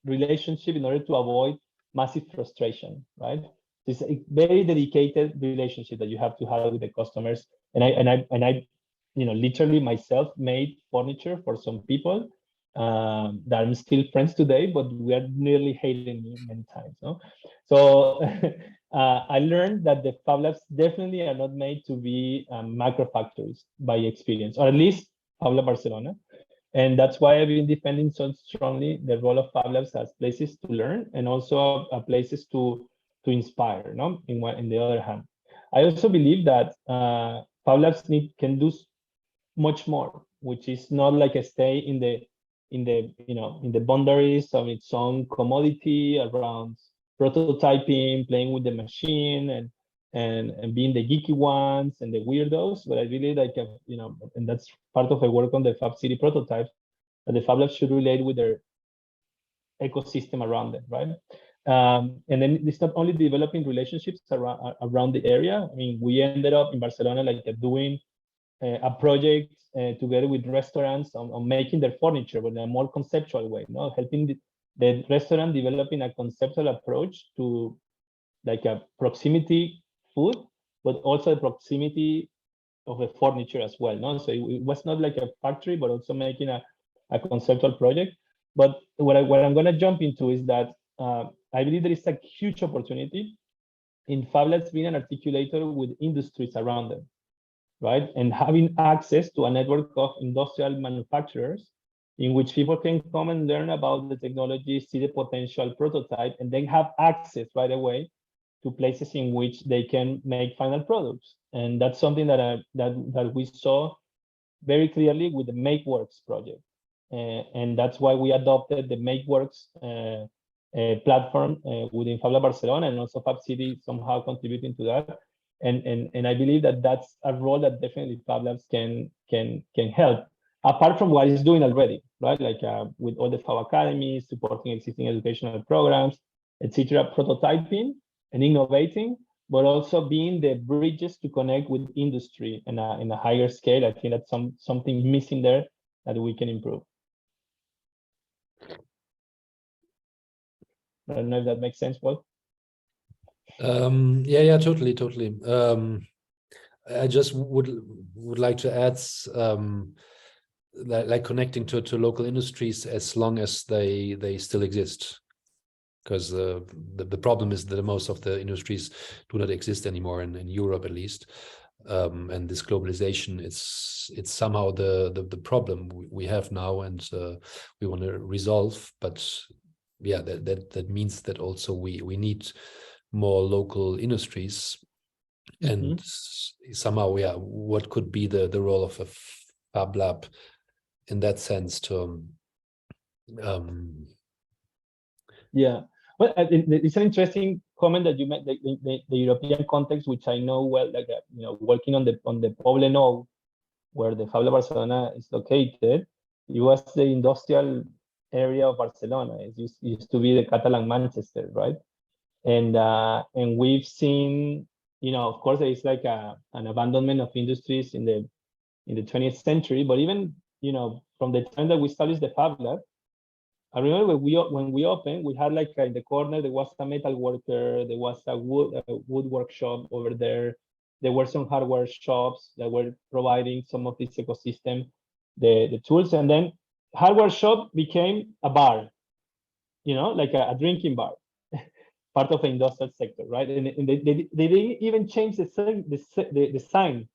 relationship in order to avoid massive frustration, right? It's a very dedicated relationship that you have to have with the customers. And I literally myself made furniture for some people that I'm still friends today, but we are nearly hating me many times. No? So I learned that the Fab Labs definitely are not made to be macro factories by experience, or at least Fab Lab Barcelona. And that's why I've been defending so strongly the role of Fab Labs as places to learn and also places to inspire. No, in the other hand, I also believe that Fab Labs can do much more, which is not like a stay in the boundaries of its own commodity around prototyping, playing with the machine, and being the geeky ones and the weirdos. But I really like, and that's part of the work on the Fab City prototypes, that the Fab Labs should relate with their ecosystem around them, right? And then it's not only developing relationships around the area. I mean, we ended up in Barcelona like doing a project together with restaurants on making their furniture, but in a more conceptual way, helping the restaurant developing a conceptual approach to like a proximity food, but also the proximity of the furniture as well. No, so it was not like a factory, but also making a conceptual project. But what I'm going to jump into is that I believe there is a huge opportunity in Fab Labs being an articulator with industries around them, right? And having access to a network of industrial manufacturers in which people can come and learn about the technology, see the potential prototype, and then have access right away to places in which they can make final products. And that's something that we saw very clearly with the MakeWorks project. And that's why we adopted the MakeWorks platform within Fab Lab Barcelona, and also Fab City somehow contributing to that. And I believe that that's a role that definitely Fab Labs can help, apart from what it's doing already, right? Like with all the Fab Academies, supporting existing educational programs, etc., prototyping and innovating, but also being the bridges to connect with industry in a higher scale. I think that's something missing there that we can improve. I don't know if that makes sense, Paul. Yeah, totally. I just would like to add like connecting to local industries as long as they still exist, because the problem is that most of the industries do not exist anymore in Europe, at least. and this globalization, it's somehow the problem we have now, and we want to resolve. But yeah, that means that also we need more local industries. And somehow, yeah, what could be the role of a Fab Lab in that sense to yeah, well, it's an interesting comment that you made, the European context, which I know well, like working on the Poblenou, where the Fab Lab Barcelona is located. It was the industrial area of Barcelona. It used to be the Catalan Manchester, right? And we've seen, of course, there is like an abandonment of industries in the 20th century, but even from the time that we established the Fab Lab, I remember when we opened, we had like in the corner there was a metal worker, there was a wood workshop over there. There were some hardware shops that were providing some of this ecosystem, the tools, and then hardware shop became a bar, like a drinking bar, part of the industrial sector, right? And they didn't even change the sign.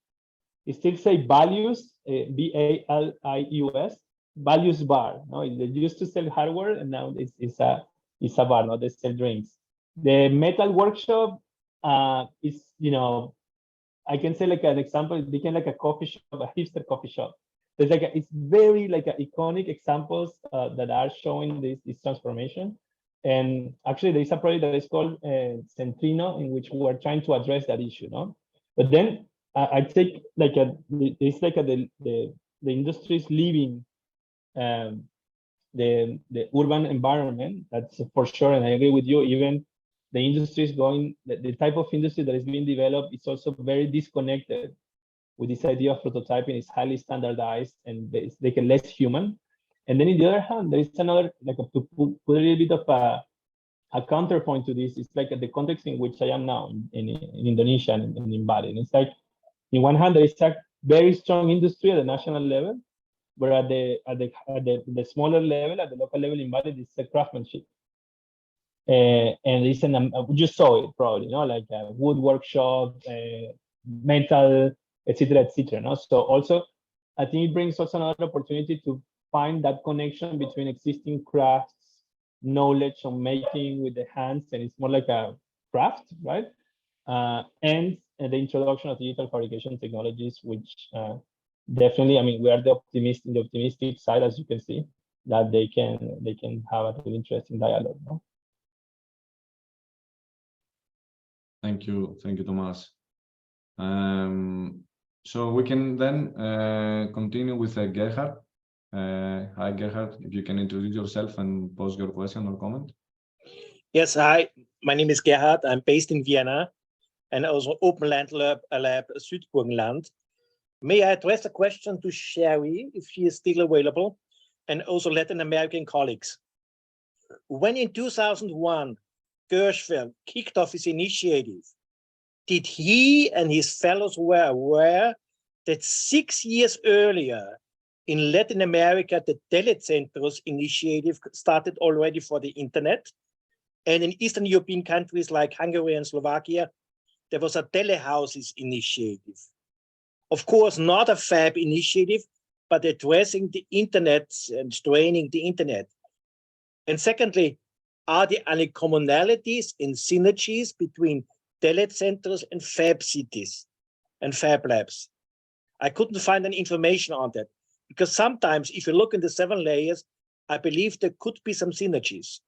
It still say values, VALIUS, values bar. No, they used to sell hardware, and now it's a bar. No, they sell drinks. The metal workshop is, I can say like an example. It became like a coffee shop, a hipster coffee shop. There's like it's very like iconic examples that are showing this transformation. And actually, there is a project that is called Centrino, in which we are trying to address that issue. No, but then I take like it's like the industries leaving the urban environment. That's for sure, and I agree with you. Even the industry is going, the type of industry that is being developed is also very disconnected with this idea of prototyping. Is highly standardized and they get less human. And then, on the other hand, there is another, like to put a little bit of a counterpoint to this. It's like the context in which I am now in Indonesia and in Bali. And it's like, in one hand, there is a very strong industry at the national level, but at the smaller level, at the local level in Bali, it's a craftsmanship. And it's you saw it probably, like a wood workshop, metal, etc., etc. No? So also, I think it brings also another opportunity to find that connection between existing crafts, knowledge on making with the hands, and it's more like a craft, right? And the introduction of digital fabrication technologies, which definitely, I mean, we are the optimistic side, as you can see, that they can have a really interesting dialogue. No? Thank you, Tomas. So we can then continue with Gerhard. Hi, Gerhard. If you can introduce yourself and pose your question or comment. Yes, hi. My name is Gerhard. I'm based in Vienna and also Open Land Lab Südburgenland. May I address a question to Sherry, if she is still available, and also Latin American colleagues? When in 2001, Gershfeld kicked off his initiative, did he and his fellows were aware that 6 years earlier in Latin America, the Telecentros initiative started already for the internet? And in Eastern European countries like Hungary and Slovakia, there was a telehouses initiative. Of course, not a Fab initiative, but addressing the internet and training the internet. And secondly, are there any commonalities and synergies between telecenters and Fab cities and Fab Labs? I couldn't find any information on that, because sometimes if you look in the 7 layers, I believe there could be some synergies.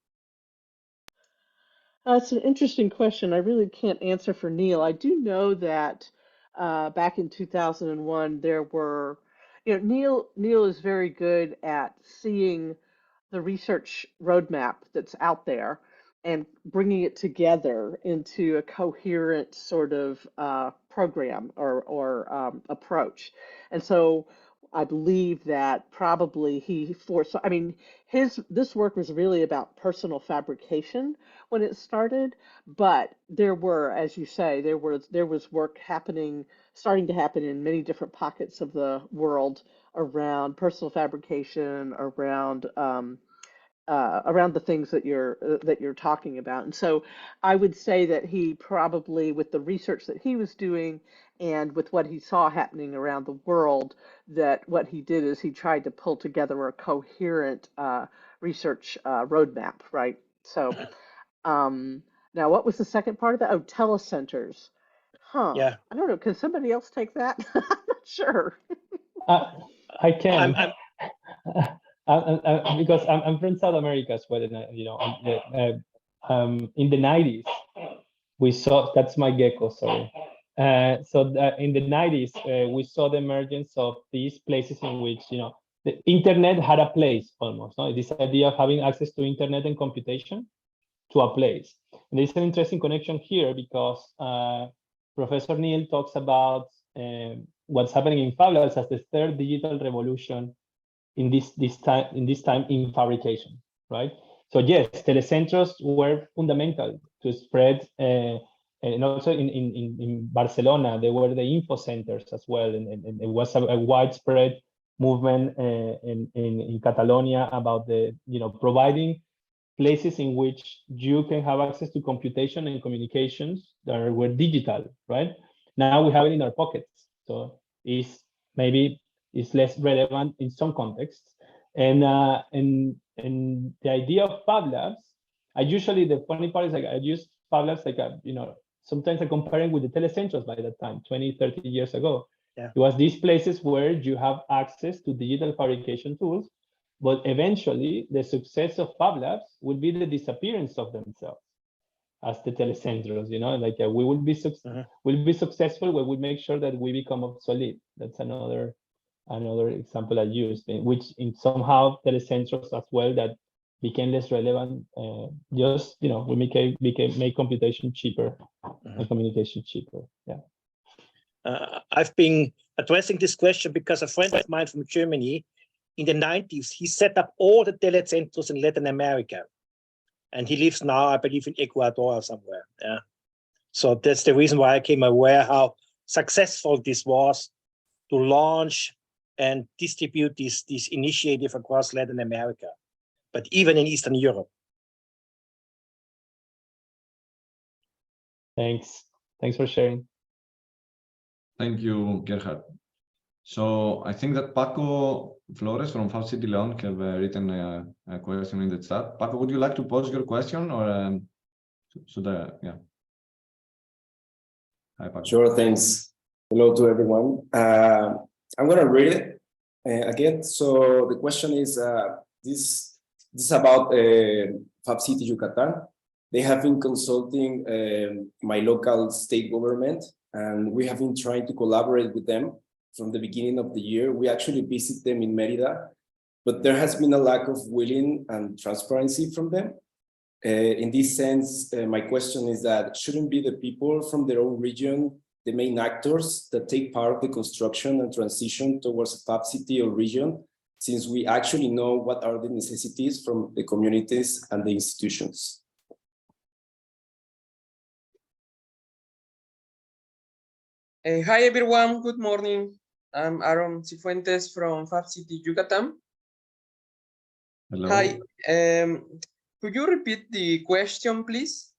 It's an interesting question. I really can't answer for Neil. I do know that back in 2001, there were, Neil is very good at seeing the research roadmap that's out there and bringing it together into a coherent sort of program or approach. And so I believe that probably this work was really about personal fabrication when it started, but there were, as you say, there was work starting to happen in many different pockets of the world around personal fabrication, around the things that you're talking about. And so I would say that he probably, with the research that he was doing and with what he saw happening around the world, that what he did is he tried to pull together a coherent research roadmap, right? So now what was the second part of that? Oh, telecenters. Huh. Yeah. I don't know. Can somebody else take that? I'm not sure. I can. I'm because I'm from South America as well, and in the 90s, we saw, that's my gecko, sorry. In the 90s, we saw the emergence of these places in which, the internet had a place almost, no? This idea of having access to internet and computation to a place. And there's an interesting connection here because Professor Neil talks about what's happening in Fab Labs as the third digital revolution in this time in fabrication, right? So yes, telecentros were fundamental to spread, and also in Barcelona, they were the info centers as well, and it was a widespread movement in Catalonia about the, providing places in which you can have access to computation and communications that were digital, right? Now we have it in our pockets, so maybe it's less relevant in some contexts. And the idea of Fab Labs, the funny part is, like, I use Fab Labs like sometimes I compare it with the telecentros by that time, 20, 30 years ago. Yeah. It was these places where you have access to digital fabrication tools, but eventually the success of Fab Labs would be the disappearance of themselves as the telecentros, like we will be we'll be successful when we make sure that we become obsolete. That's another example I used, which in somehow telecentros as well that became less relevant. Just we make computation cheaper and communication cheaper. Yeah. I've been addressing this question because a friend of mine from Germany, in the 90s, he set up all the telecentros in Latin America, and he lives now, I believe, in Ecuador or somewhere. Yeah. So that's the reason why I became aware how successful this was to launch and distribute this initiative across Latin America, but even in Eastern Europe. Thanks for sharing. Thank you, Gerhard. So I think that Paco Flores from Fab City Leon have written a question in the chat. Paco, would you like to pose your question, or should I? Yeah. Hi, Paco. Sure, thanks. Hello to everyone. I'm going to read it again. So the question is, this is about Fab City Yucatan. They have been consulting my local state government, and we have been trying to collaborate with them from the beginning of the year. We actually visit them in Mérida, but there has been a lack of willing and transparency from them. In this sense, my question is that shouldn't be the people from their own region the main actors that take part of the construction and transition towards a Fab City or region, since we actually know what are the necessities from the communities and the institutions? Hi everyone, good morning. I'm Aaron Cifuentes from Fab City Yucatan. Hello. Hi, could you repeat the question, please?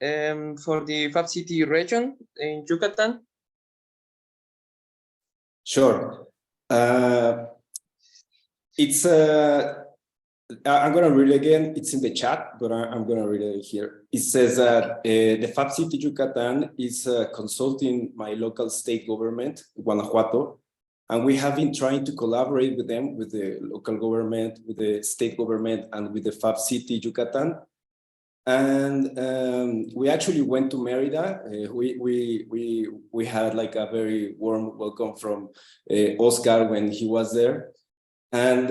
For the Fab City region in Yucatan? Sure. It's I'm going to read it again. It's in the chat, but I'm going to read it here. It says that the Fab City Yucatan is consulting my local state government, Guanajuato, and we have been trying to collaborate with them, with the local government, with the state government, and with the Fab City Yucatan. And we actually went to Mérida. We had like a very warm welcome from Oscar when he was there. And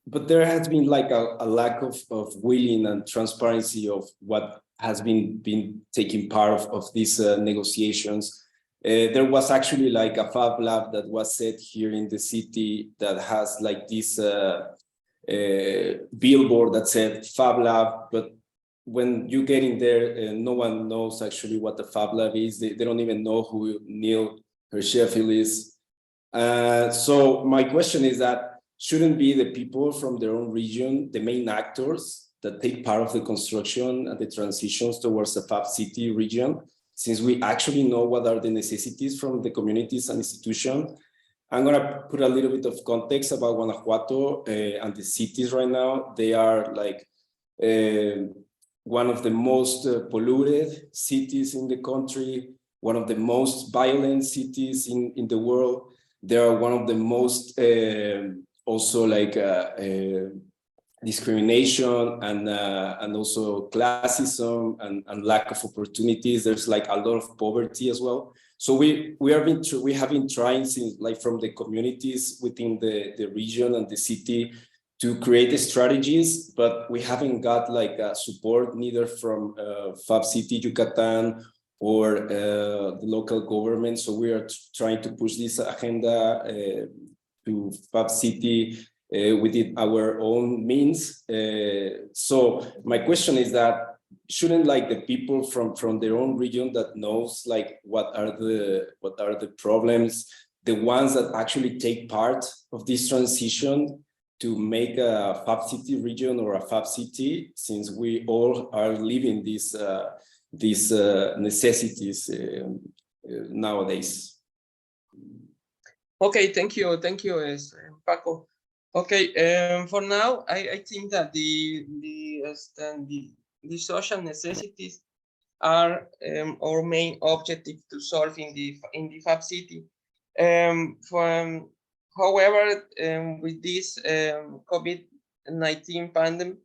but there has been like a lack of willing and transparency of what has been taking part of these negotiations. There was actually like a Fab Lab that was set here in the city that has like this billboard that said Fab Lab, but when you get in there, no one knows actually what the Fab Lab is. They don't even know who Neil Sheffield is. So my question is that shouldn't be the people from their own region the main actors that take part of the construction and the transitions towards the Fab City region, since we actually know what are the necessities from the communities and institutions. I'm gonna put a little bit of context about Guanajuato and the cities right now. They are like one of the most polluted cities in the country, one of the most violent cities in the world. They are one of the most also like discrimination and also classism and lack of opportunities. There's like a lot of poverty as well. So we have been trying since like from the communities within the region and the city to create the strategies, but we haven't got like support neither from Fab City Yucatan or the local government. So we are trying to push this agenda to Fab City within our own means. So my question is that shouldn't like the people from their own region that knows like what are the problems, the ones that actually take part of this transition to make a Fab City region or a Fab City, since we all are living these necessities nowadays. Okay, thank you, Paco. Okay, for now, I think that the social necessities are our main objective to solve in the Fab City. However, with this COVID-19 pandemic,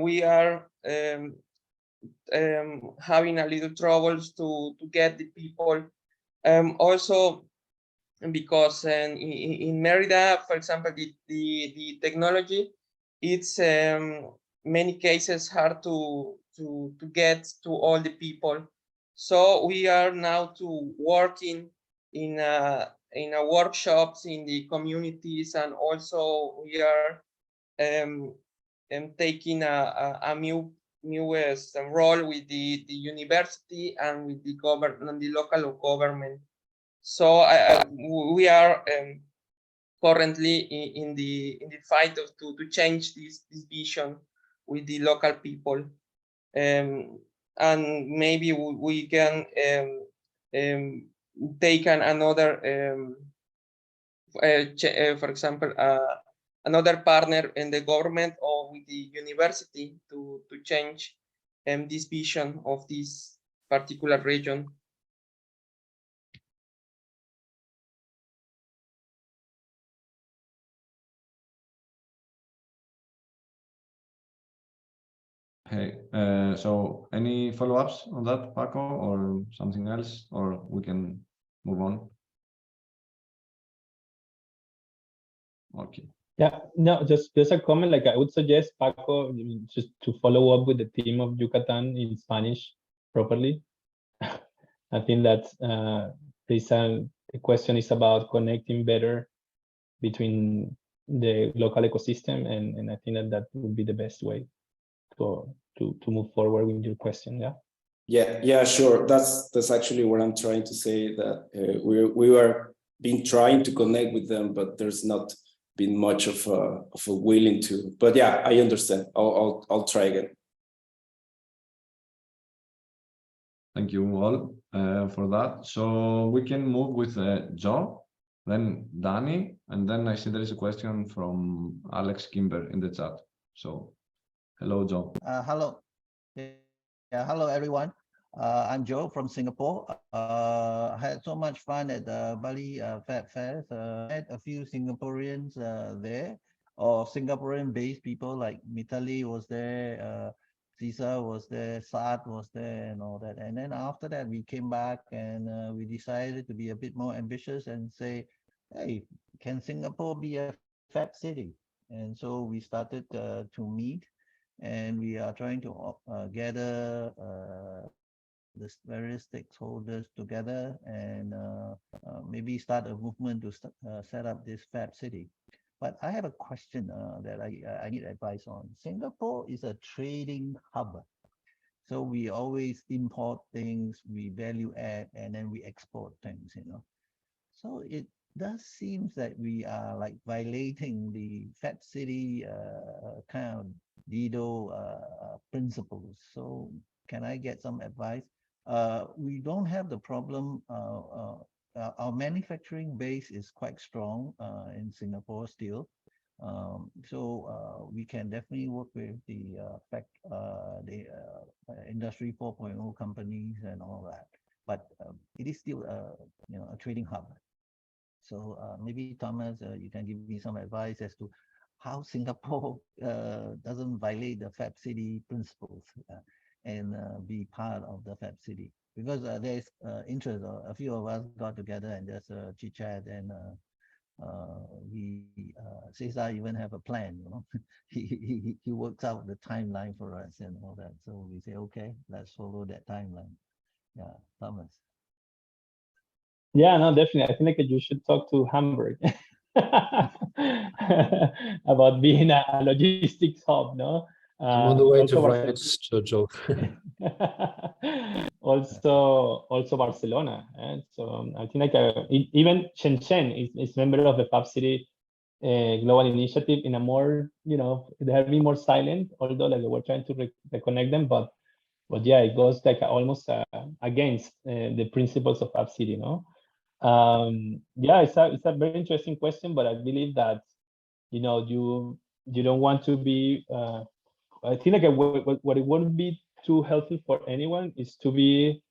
we are having a little troubles to get the people. Also, because in Merida, for example, the technology, it's many cases hard to get to all the people. So we are now working in workshops in the communities, and also we are taking a newest role with the university and with the government, the local government. So we are currently in the fight to change this vision with the local people, and maybe we can take another, for example, another partner in the government or with the university to change this vision of this particular region. Hey, so any follow-ups on that, Paco, or something else, or we can move on? Okay. Yeah, no, just a comment. Like I would suggest Paco just to follow up with the team of Yucatan in Spanish properly. I think that the question is about connecting better between the local ecosystem, and I think that would be the best way to move forward with your question. Yeah, sure. That's actually what I'm trying to say, that we are been trying to connect with them, but there's not been much of a willing to. But yeah, I understand. I'll try again. Thank you all for that. So we can move with Joe, then Danny, and then I see there is a question from Alex Kimber in the chat. So hello, Joe. Hello. Yeah, hello everyone. I'm Joe from Singapore. I had so much fun at the Bali Fab Fest. Met a few Singaporeans there, or Singaporean-based people like Mitali was there, Cesar was there, Saad was there, and all that. And then after that, we came back and we decided to be a bit more ambitious and say, hey, can Singapore be a Fab City? And so we started to meet, and we are trying to gather the various stakeholders together and maybe start a movement to set up this Fab City. But I have a question that I need advice on. Singapore is a trading hub. So we always import things, we value add, and then we export things, So it does seem that we are like violating the Fab City kind of Dido principles. So can I get some advice? we don't have the problem. Our manufacturing base is quite strong in Singapore still. So we can definitely work with the Industry 4.0 companies and all that. But it is still a trading hub. So maybe Thomas, you can give me some advice as to how Singapore doesn't violate the Fab City principles and be part of the Fab City, because there's interest. A few of us got together and just chit chat, and Cesar even have a plan. He works out the timeline for us and all that. So we say, okay, let's follow that timeline. Yeah, Thomas. Yeah, no, definitely. I think you should talk to Hamburg about being a logistics hub, no? I'm on the way to write to Joe. also Barcelona, and so I think even Shenzhen is member of the Fab City Global Initiative in a more, they have been more silent, although we're trying to reconnect them, but yeah, it goes almost against the principles of Fab City, no? Yeah, it's a very interesting question, but I believe that you don't want to be. I think what it wouldn't be too helpful for anyone is to be,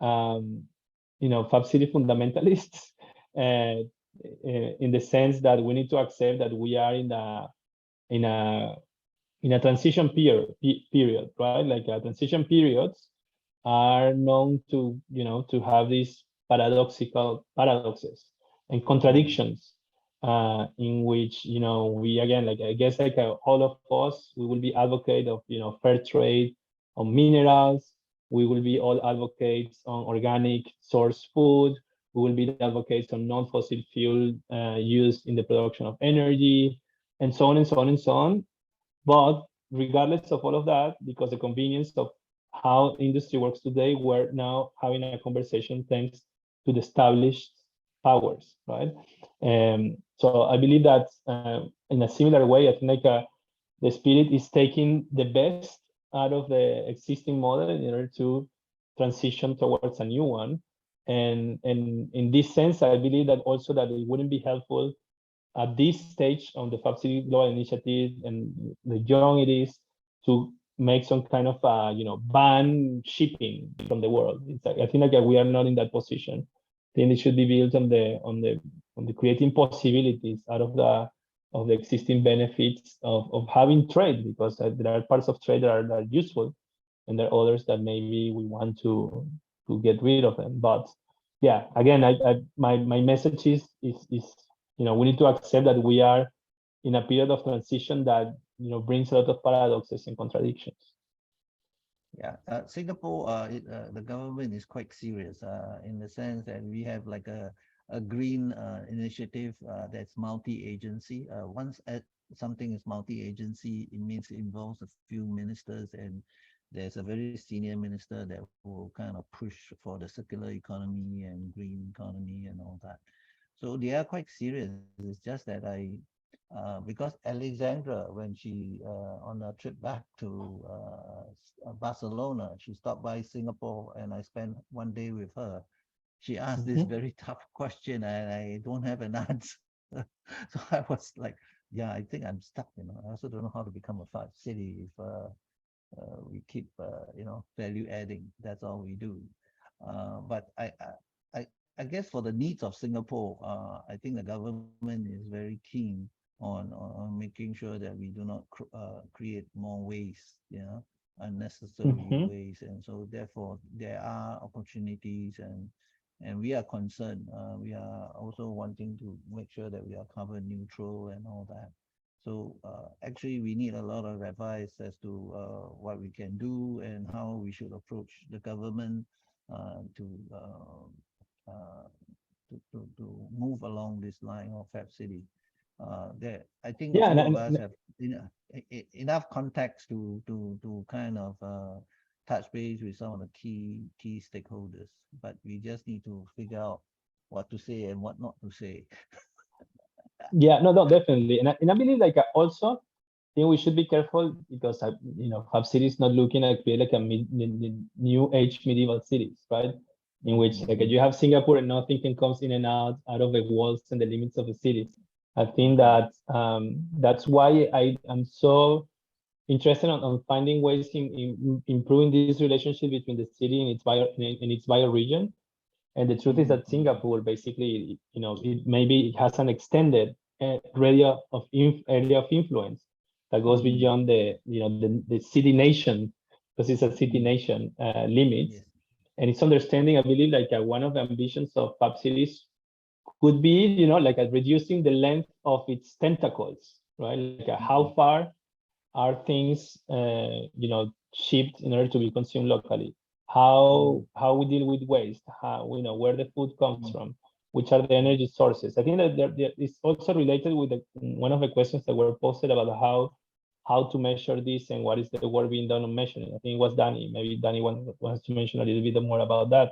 Fab City fundamentalists, in the sense that we need to accept that we are in a transition period, right? Transition periods are known to to have these paradoxes and contradictions, in which we again I guess all of us, we will be advocate of fair trade on minerals. We will be all advocates on organic source food. We will be the advocates on non-fossil fuel used in the production of energy, and so on and so on and so on. But regardless of all of that, because the convenience of how industry works today, we're now having a conversation thanks to the established powers, right? So I believe that in a similar way, I think the spirit is taking the best out of the existing model in order to transition towards a new one. And in this sense, I believe that also that it wouldn't be helpful at this stage on the Fab City Global Initiative and the young it is to make some kind of ban shipping from the world. I think we are not in that position. I think it should be built on the creating possibilities out of the existing benefits of having trade, because there are parts of trade that are useful, and there are others that maybe we want to get rid of them. But yeah, again, my message is we need to accept that we are in a period of transition that brings a lot of paradoxes and contradictions. Yeah, Singapore, the government is quite serious in the sense that we have a green initiative that's multi-agency. Once something is multi-agency, it means it involves a few ministers, and there's a very senior minister that will kind of push for the circular economy and green economy and all that. So they are quite serious. It's just that because Alexandra, when she on a trip back to Barcelona, she stopped by Singapore, and I spent one day with her. She asked this very tough question, and I don't have an answer. So I was like, yeah, I think I'm stuck. I also don't know how to become a Fab City if we keep value adding. That's all we do. But I guess for the needs of Singapore, I think the government is very keen on making sure that we do not create more waste, unnecessary waste, and so therefore there are opportunities, and we are concerned. We are also wanting to make sure that we are carbon neutral and all that. So actually, we need a lot of advice as to what we can do and how we should approach the government to move along this line of Fab City. I think a few of us have enough context to kind of touch base with some of the key stakeholders, but we just need to figure out what to say and what not to say. Yeah, no, definitely, and I believe also think we should be careful because Fab City is not looking at create like a new age medieval cities, right? In which like you have Singapore and nothing can come in and out of the walls and the limits of the city. I think that that's why I am so interested on finding ways in improving this relationship between the city and its bioregion. And the truth is that Singapore basically, it has an extended area of influence that goes beyond the city nation, because it's a city nation limits. Yes. And it's understanding, I believe, like one of the ambitions of Fab Cities could be, like reducing the length of its tentacles, right? Like how far are things, shipped in order to be consumed locally? How we deal with waste? How where the food comes from? Which are the energy sources? I think that it's also related with one of the questions that were posted about how to measure this and what is the work being done on measuring. I think it was Danny. Maybe Danny wants to mention a little bit more about that.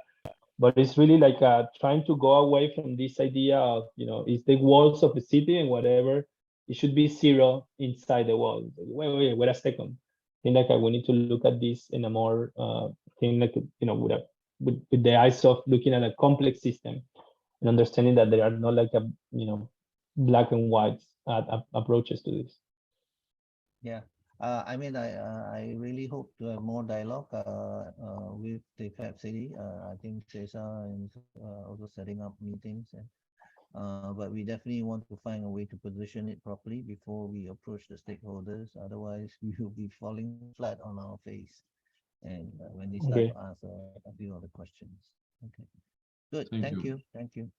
But it's really like trying to go away from this idea of, it's the walls of the city and whatever, it should be zero inside the wall. Wait a second. I think like we need to look at this in a more thing like, with the eyes of looking at a complex system and understanding that there are not like black and white approaches to this. Yeah. I mean, I really hope to have more dialogue with the Fab City. I think Cesar is also setting up meetings, but we definitely want to find a way to position it properly before we approach the stakeholders. Otherwise, we will be falling flat on our face, and when they start to ask a few other questions. Okay, good. Thank you. Thank you.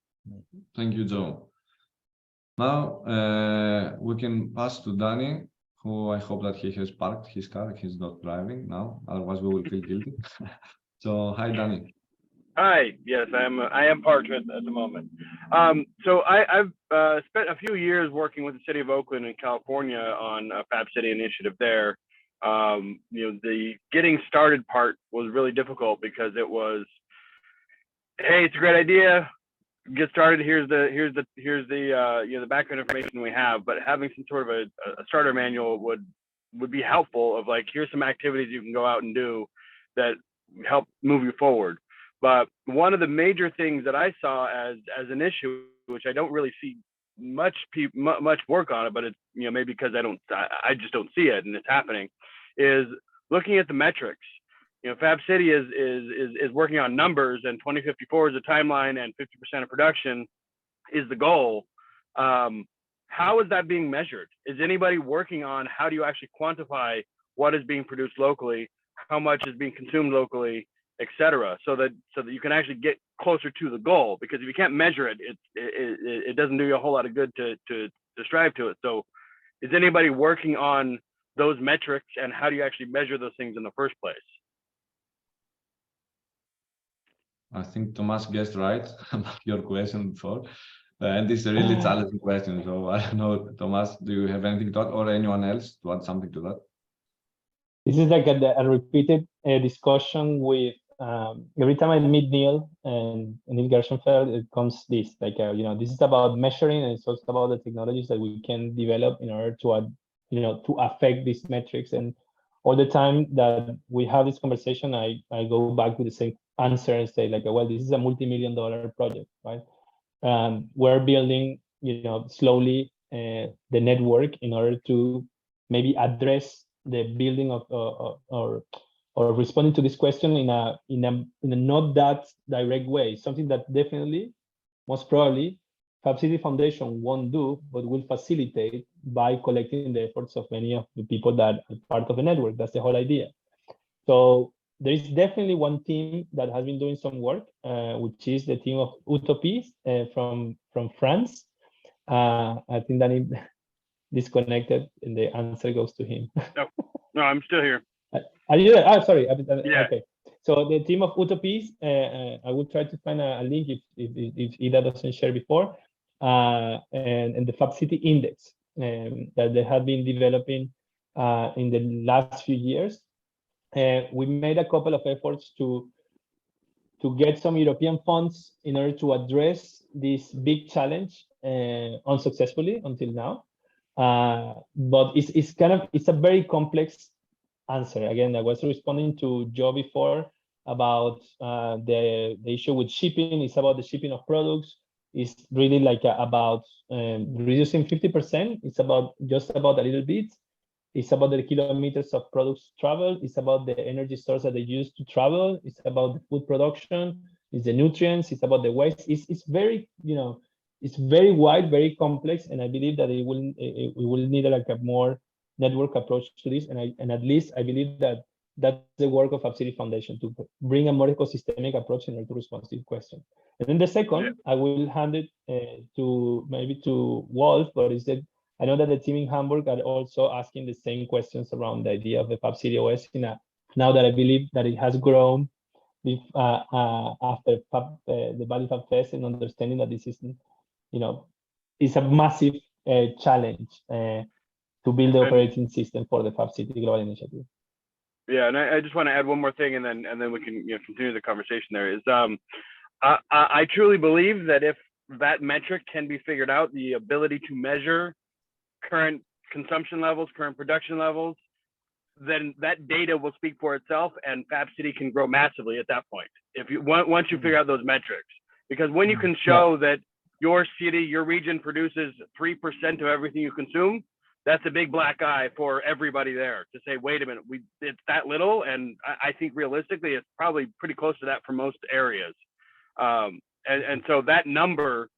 Thank you, Joe. Now we can pass to Danny, who I hope that he has parked his car. He's not driving now, otherwise we will feel guilty. So, hi, Danny. Hi. Yes, I am parked at the moment. So I've spent a few years working with the city of Oakland in California on a Fab City initiative there. The getting started part was really difficult because it was, hey, it's a great idea. Get started. Here's the the background information we have, but having some sort of a starter manual would be helpful. Of like, here's some activities you can go out and do that help move you forward. But one of the major things that I saw as an issue, which I don't really see much work on it, but it's maybe because I just don't see it and it's happening, is looking at the metrics. Fab City is working on numbers, and 2054 is a timeline, and 50% of production is the goal. How is that being measured? Is anybody working on how do you actually quantify what is being produced locally, how much is being consumed locally, etc., so that you can actually get closer to the goal? Because if you can't measure it, it doesn't do you a whole lot of good to strive to it. So, is anybody working on those metrics, and how do you actually measure those things in the first place? I think Thomas guessed right about your question before, and it's a really challenging question. So I don't know, Thomas, do you have anything to add, or anyone else to add something to that? This is like a repeated discussion with every time I meet Neil and Neil Gershenfeld, it comes this like this is about measuring, and it's also about the technologies that we can develop in order to to affect these metrics. And all the time that we have this conversation, I go back to the same answer and say like, well, this is a multi-million-dollar project, right? We're building slowly the network in order to maybe address the building of or responding to this question in a not that direct way, something that definitely, most probably, Fab City Foundation won't do, but will facilitate by collecting the efforts of many of the people that are part of the network. That's the whole idea. So there is definitely one team that has been doing some work, which is the team of Utopies from France. I think Danny disconnected, and the answer goes to him. No, I'm still here. Are you there? Oh, sorry. Yeah. Okay. So the team of Utopies, I will try to find a link if Ida doesn't share before, and the Fab City Index that they have been developing in the last few years. We made a couple of efforts to get some European funds in order to address this big challenge unsuccessfully until now. But it's a very complex answer. Again, I was responding to Joe before about the issue with shipping. It's about the shipping of products. It's really like about reducing 50%. It's about just about a little bit. It's about the kilometers of products traveled. It's about the energy source that they use to travel. It's about the food production. It's the nutrients. It's about the waste. It's very, it's very wide, very complex, and I believe that we will need like a more network approach to this. And at least I believe that that's the work of Fab City Foundation, to bring a more ecosystemic approach in order to respond to this question. And then the second, I will hand it to Wolf, but is that I know that the team in Hamburg are also asking the same questions around the idea of the Fab City OS now that I believe that it has grown after the Bali Fab Fest, and understanding that this is, it's a massive challenge to build the operating system for the Fab City Global Initiative. Yeah, and I just want to add one more thing, and then we can continue the conversation. There is, I truly believe that if that metric can be figured out, the ability to measure current consumption levels, current production levels, then that data will speak for itself, and Fab City can grow massively at that point. If you once you figure out those metrics, because when you can show that your city, your region produces 3% of everything you consume, that's a big black eye for everybody there to say, wait a minute, it's that little, and I think realistically it's probably pretty close to that for most areas, and so that number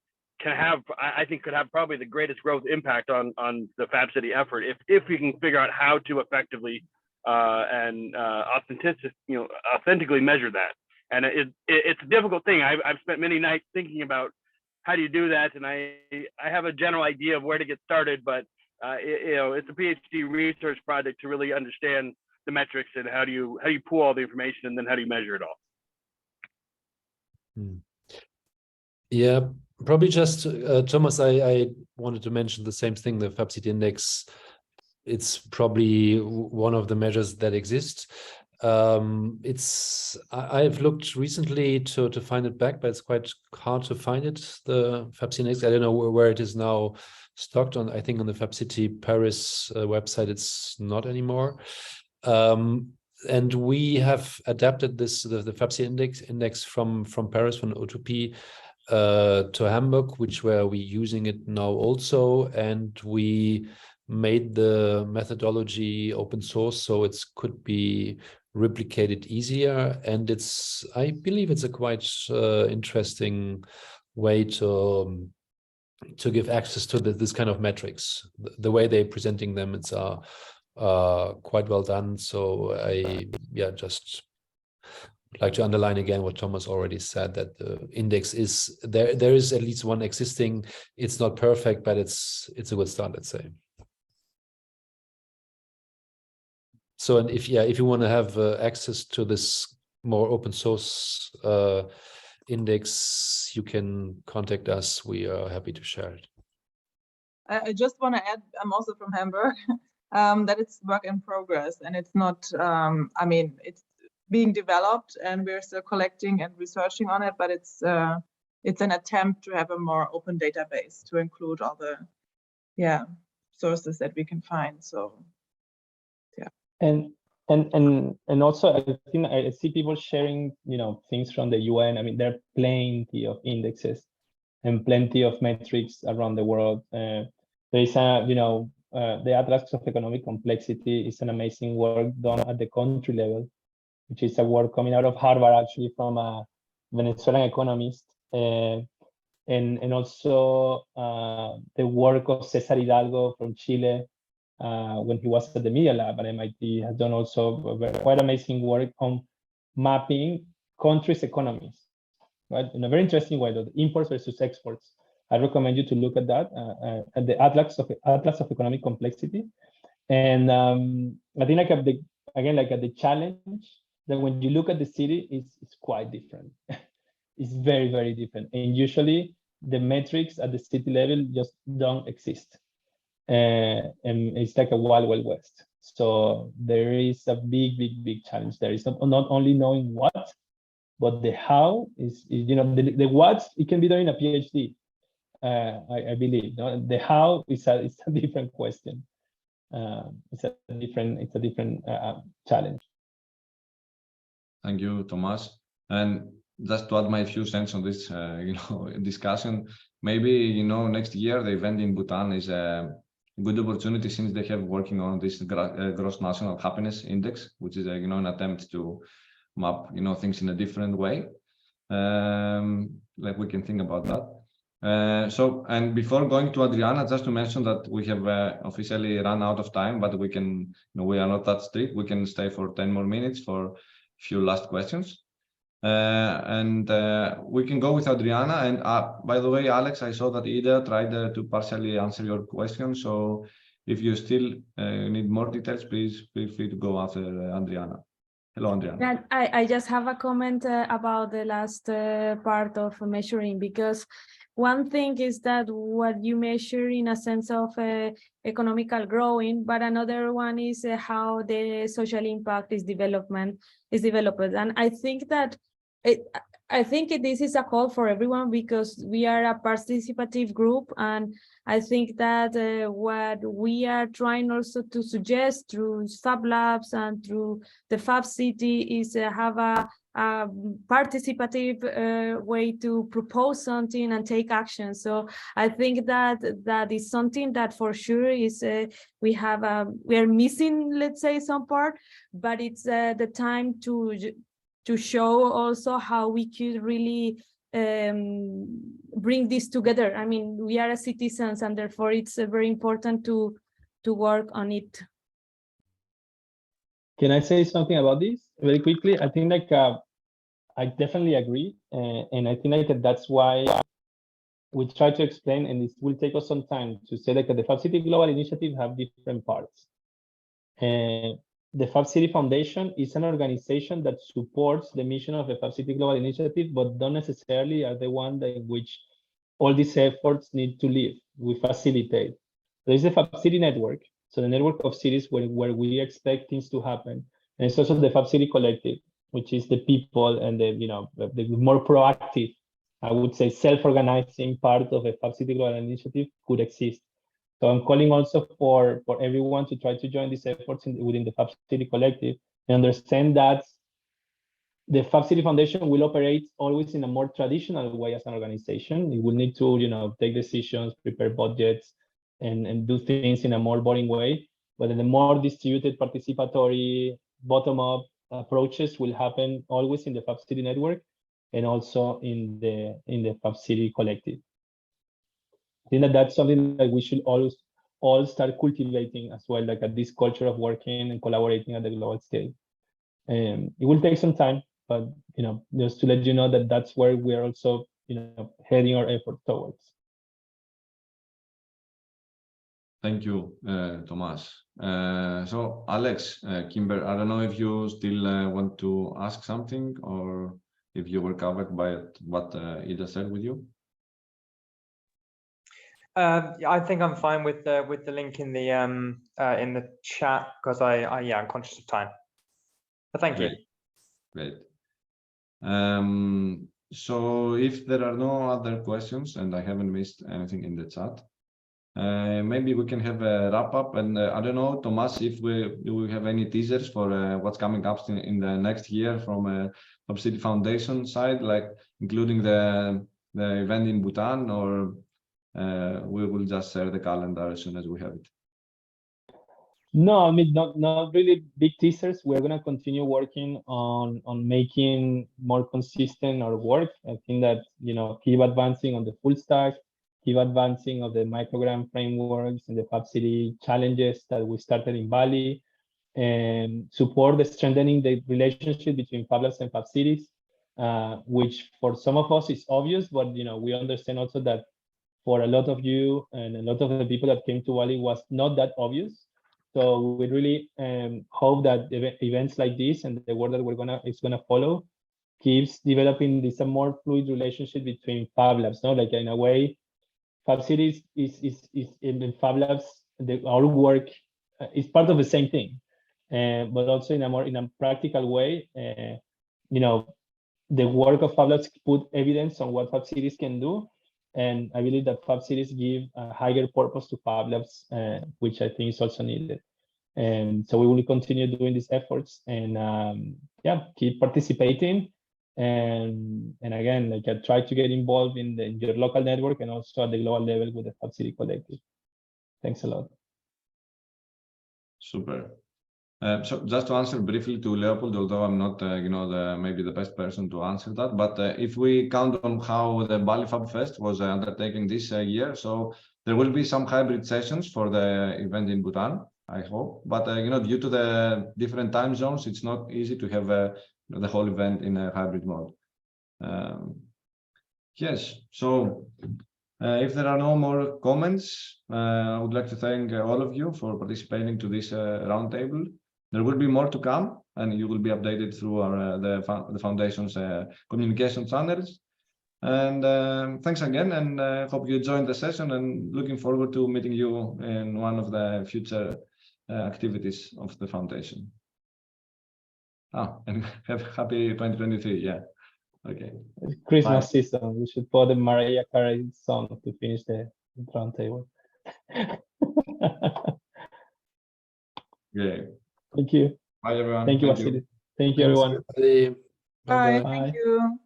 can have, I think, could have probably the greatest growth impact on the Fab City effort if we can figure out how to effectively and authentically measure that. And it's a difficult thing. I've spent many nights thinking about how do you do that, and I have a general idea of where to get started, but it's a PhD research project to really understand the metrics and how do you pull all the information, and then how do you measure it all. Yeah, probably just Thomas, I wanted to mention the same thing, the Fab City Index. It's probably one of the measures that exist. I've looked recently to find it back, but it's quite hard to find it, the Fab City Index. I don't know where it is now stocked on. I think on the Fab City Paris website, it's not anymore. And we have adapted the Fab City Index from Paris, from O2P, to Hamburg, where we're using it now also, and we made the methodology open source, so it could be replicated easier. And I believe it's a quite interesting way to give access to this kind of metrics. The way they're presenting them, it's quite well done. So I just like to underline again what Thomas already said, that the index is there. There is at least one existing. It's not perfect, but it's a good start, let's say. So, and if you want to have access to this more open source index, you can contact us. We are happy to share it. I just want to add, I'm also from Hamburg, that it's work in progress, and it's not, I mean, it's being developed and we're still collecting and researching on it, but it's an attempt to have a more open database to include all the sources that we can find. So and also I think I see people sharing things from the UN. I mean, there are plenty of indexes and plenty of metrics around the world. There is the Atlas of Economic Complexity is an amazing work done at the country level, which is a work coming out of Harvard, actually, from a Venezuelan economist, and also the work of Cesar Hidalgo from Chile when he was at the Media Lab at MIT, has done also quite amazing work on mapping countries' economies, right? In a very interesting way, the imports versus exports. I recommend you to look at that, at the Atlas of Economic Complexity. And I think at the challenge, that when you look at the city, it's quite different. It's very, very different. And usually the metrics at the city level just don't exist. And it's like a wild, wild west. So there is a big, big, big challenge. There is not only knowing what, but the how is the what, it can be done in a PhD. I believe. No? The how is a different question. It's a different challenge. Thank you, Tomas. And just to add my few cents on this, discussion, maybe, next year the event in Bhutan is a good opportunity since they have working on this gross national happiness index, which is an attempt to map, things in a different way. Like we can think about that. And before going to Adriana, just to mention that we have officially run out of time, but we can, we are not that strict. We can stay for 10 more minutes for a few last questions. And we can go with Adriana. And by the way, Alex, I saw that Ida tried to partially answer your question. So if you still need more details, please feel free to go after Adriana. Hello, Adriana. I just have a comment about the last part of measuring, because one thing is that what you measure in a sense of economical growing, but another one is how the social impact is developed. And I think that this is a call for everyone, because we are a participative group, and I think that what we are trying also to suggest through Fab Labs and through the Fab City is have a participative way to propose something and take action. So I think that is something that for sure is we are missing, let's say, some part, but it's the time to show also how we could really bring this together. I mean, we are citizens, and therefore it's very important to work on it. Can I say something about this very quickly? I think I definitely agree, and I think that's why we try to explain, and it will take us some time to say that the Fab City Global Initiative have different parts. The Fab City Foundation is an organization that supports the mission of the Fab City Global Initiative, but don't necessarily are the one in which all these efforts need to live. We facilitate. There is the Fab City network, so the network of cities where we expect things to happen, and it's also the Fab City Collective, which is the people and the more proactive, I would say, self-organizing part of the Fab City Global Initiative could exist. So I'm calling also for everyone to try to join these efforts within the Fab City Collective and understand that the Fab City Foundation will operate always in a more traditional way as an organization. It will need to, take decisions, prepare budgets, and do things in a more boring way. But in the more distributed, participatory, bottom-up approaches will happen always in the Fab City network and also in the Fab City Collective. I think that's something that we should always all start cultivating as well, like at this culture of working and collaborating at the global scale. It will take some time, but just to let you know that that's where we are also heading our effort towards. Thank you, Tomas. So Alex, Kimber, I don't know if you still want to ask something or if you were covered by what Ida said with you. I think I'm fine with the link in the chat, because I'm conscious of time. But thank you. Great. So if there are no other questions and I haven't missed anything in the chat, maybe we can have a wrap up. And I don't know, Tomas, if do we have any teasers for what's coming up in the next year from Fab City Foundation side, like including the event in Bhutan, or we will just share the calendar as soon as we have it? No, I mean, not really big teasers. We're going to continue working on making more consistent our work. I think that, keep advancing on the full stack, keep advancing of the microgram frameworks and the Fab City challenges that we started in Bali, and support the strengthening the relationship between Fab Labs and Fab Cities, which for some of us is obvious, but, we understand also that for a lot of you and a lot of the people that came to Bali was not that obvious. So we really hope that events like this and the work that is gonna follow keeps developing this more fluid relationship between Fab Labs. No, like in a way, Fab Cities is in Fab Labs. Our work is part of the same thing, but also in a practical way. The work of Fab Labs put evidence on what Fab Cities can do, And I believe that Fab Cities give a higher purpose to Fab Labs, which I think is also needed. And so we will continue doing these efforts and yeah, keep participating. And again, like I try to get involved in your local network and also at the global level with the Fab City Collective. Thanks a lot. Super. So just to answer briefly to Leopold, although I'm not, maybe the best person to answer that, but if we count on how the Bali Fab Fest was undertaken this year, so there will be some hybrid sessions for the event in Bhutan, I hope. But due to the different time zones, it's not easy to have the whole event in a hybrid mode. Yes. So if there are no more comments, I would like to thank all of you for participating to this roundtable. There will be more to come, and you will be updated through our, the foundation's communication channels. And thanks again, and hope you enjoyed the session, and looking forward to meeting you in one of the future activities of the foundation. And have happy 2023. Yeah. Okay. Christmas season. We should put the Mariah Carey song to finish the roundtable. Yeah. Thank you. Bye, everyone. Thank you, Vasily. Thank you, everyone. Bye. Thank you.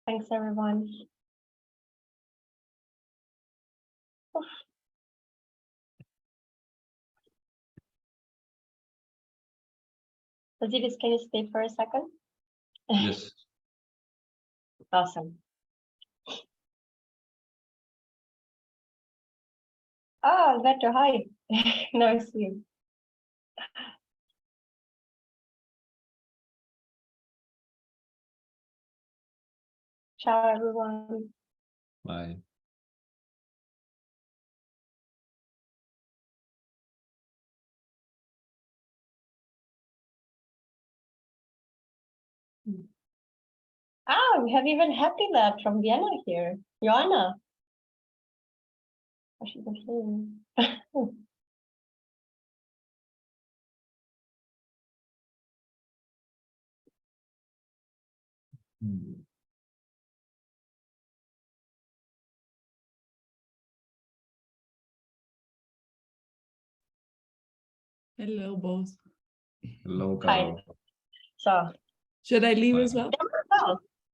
Thanks, everyone. Vasilis, can you stay for a second? Yes. Awesome. Alberto, hi. Nice to see you. Ciao, everyone. Bye. We have even Happy Lab from Vienna here. Joanna. I should have seen. Hello, both. Hello, Hi. So, should I leave as well?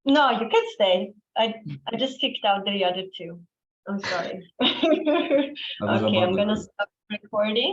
No, you can stay. I just kicked out the other two. I'm sorry. Okay, I'm gonna stop recording.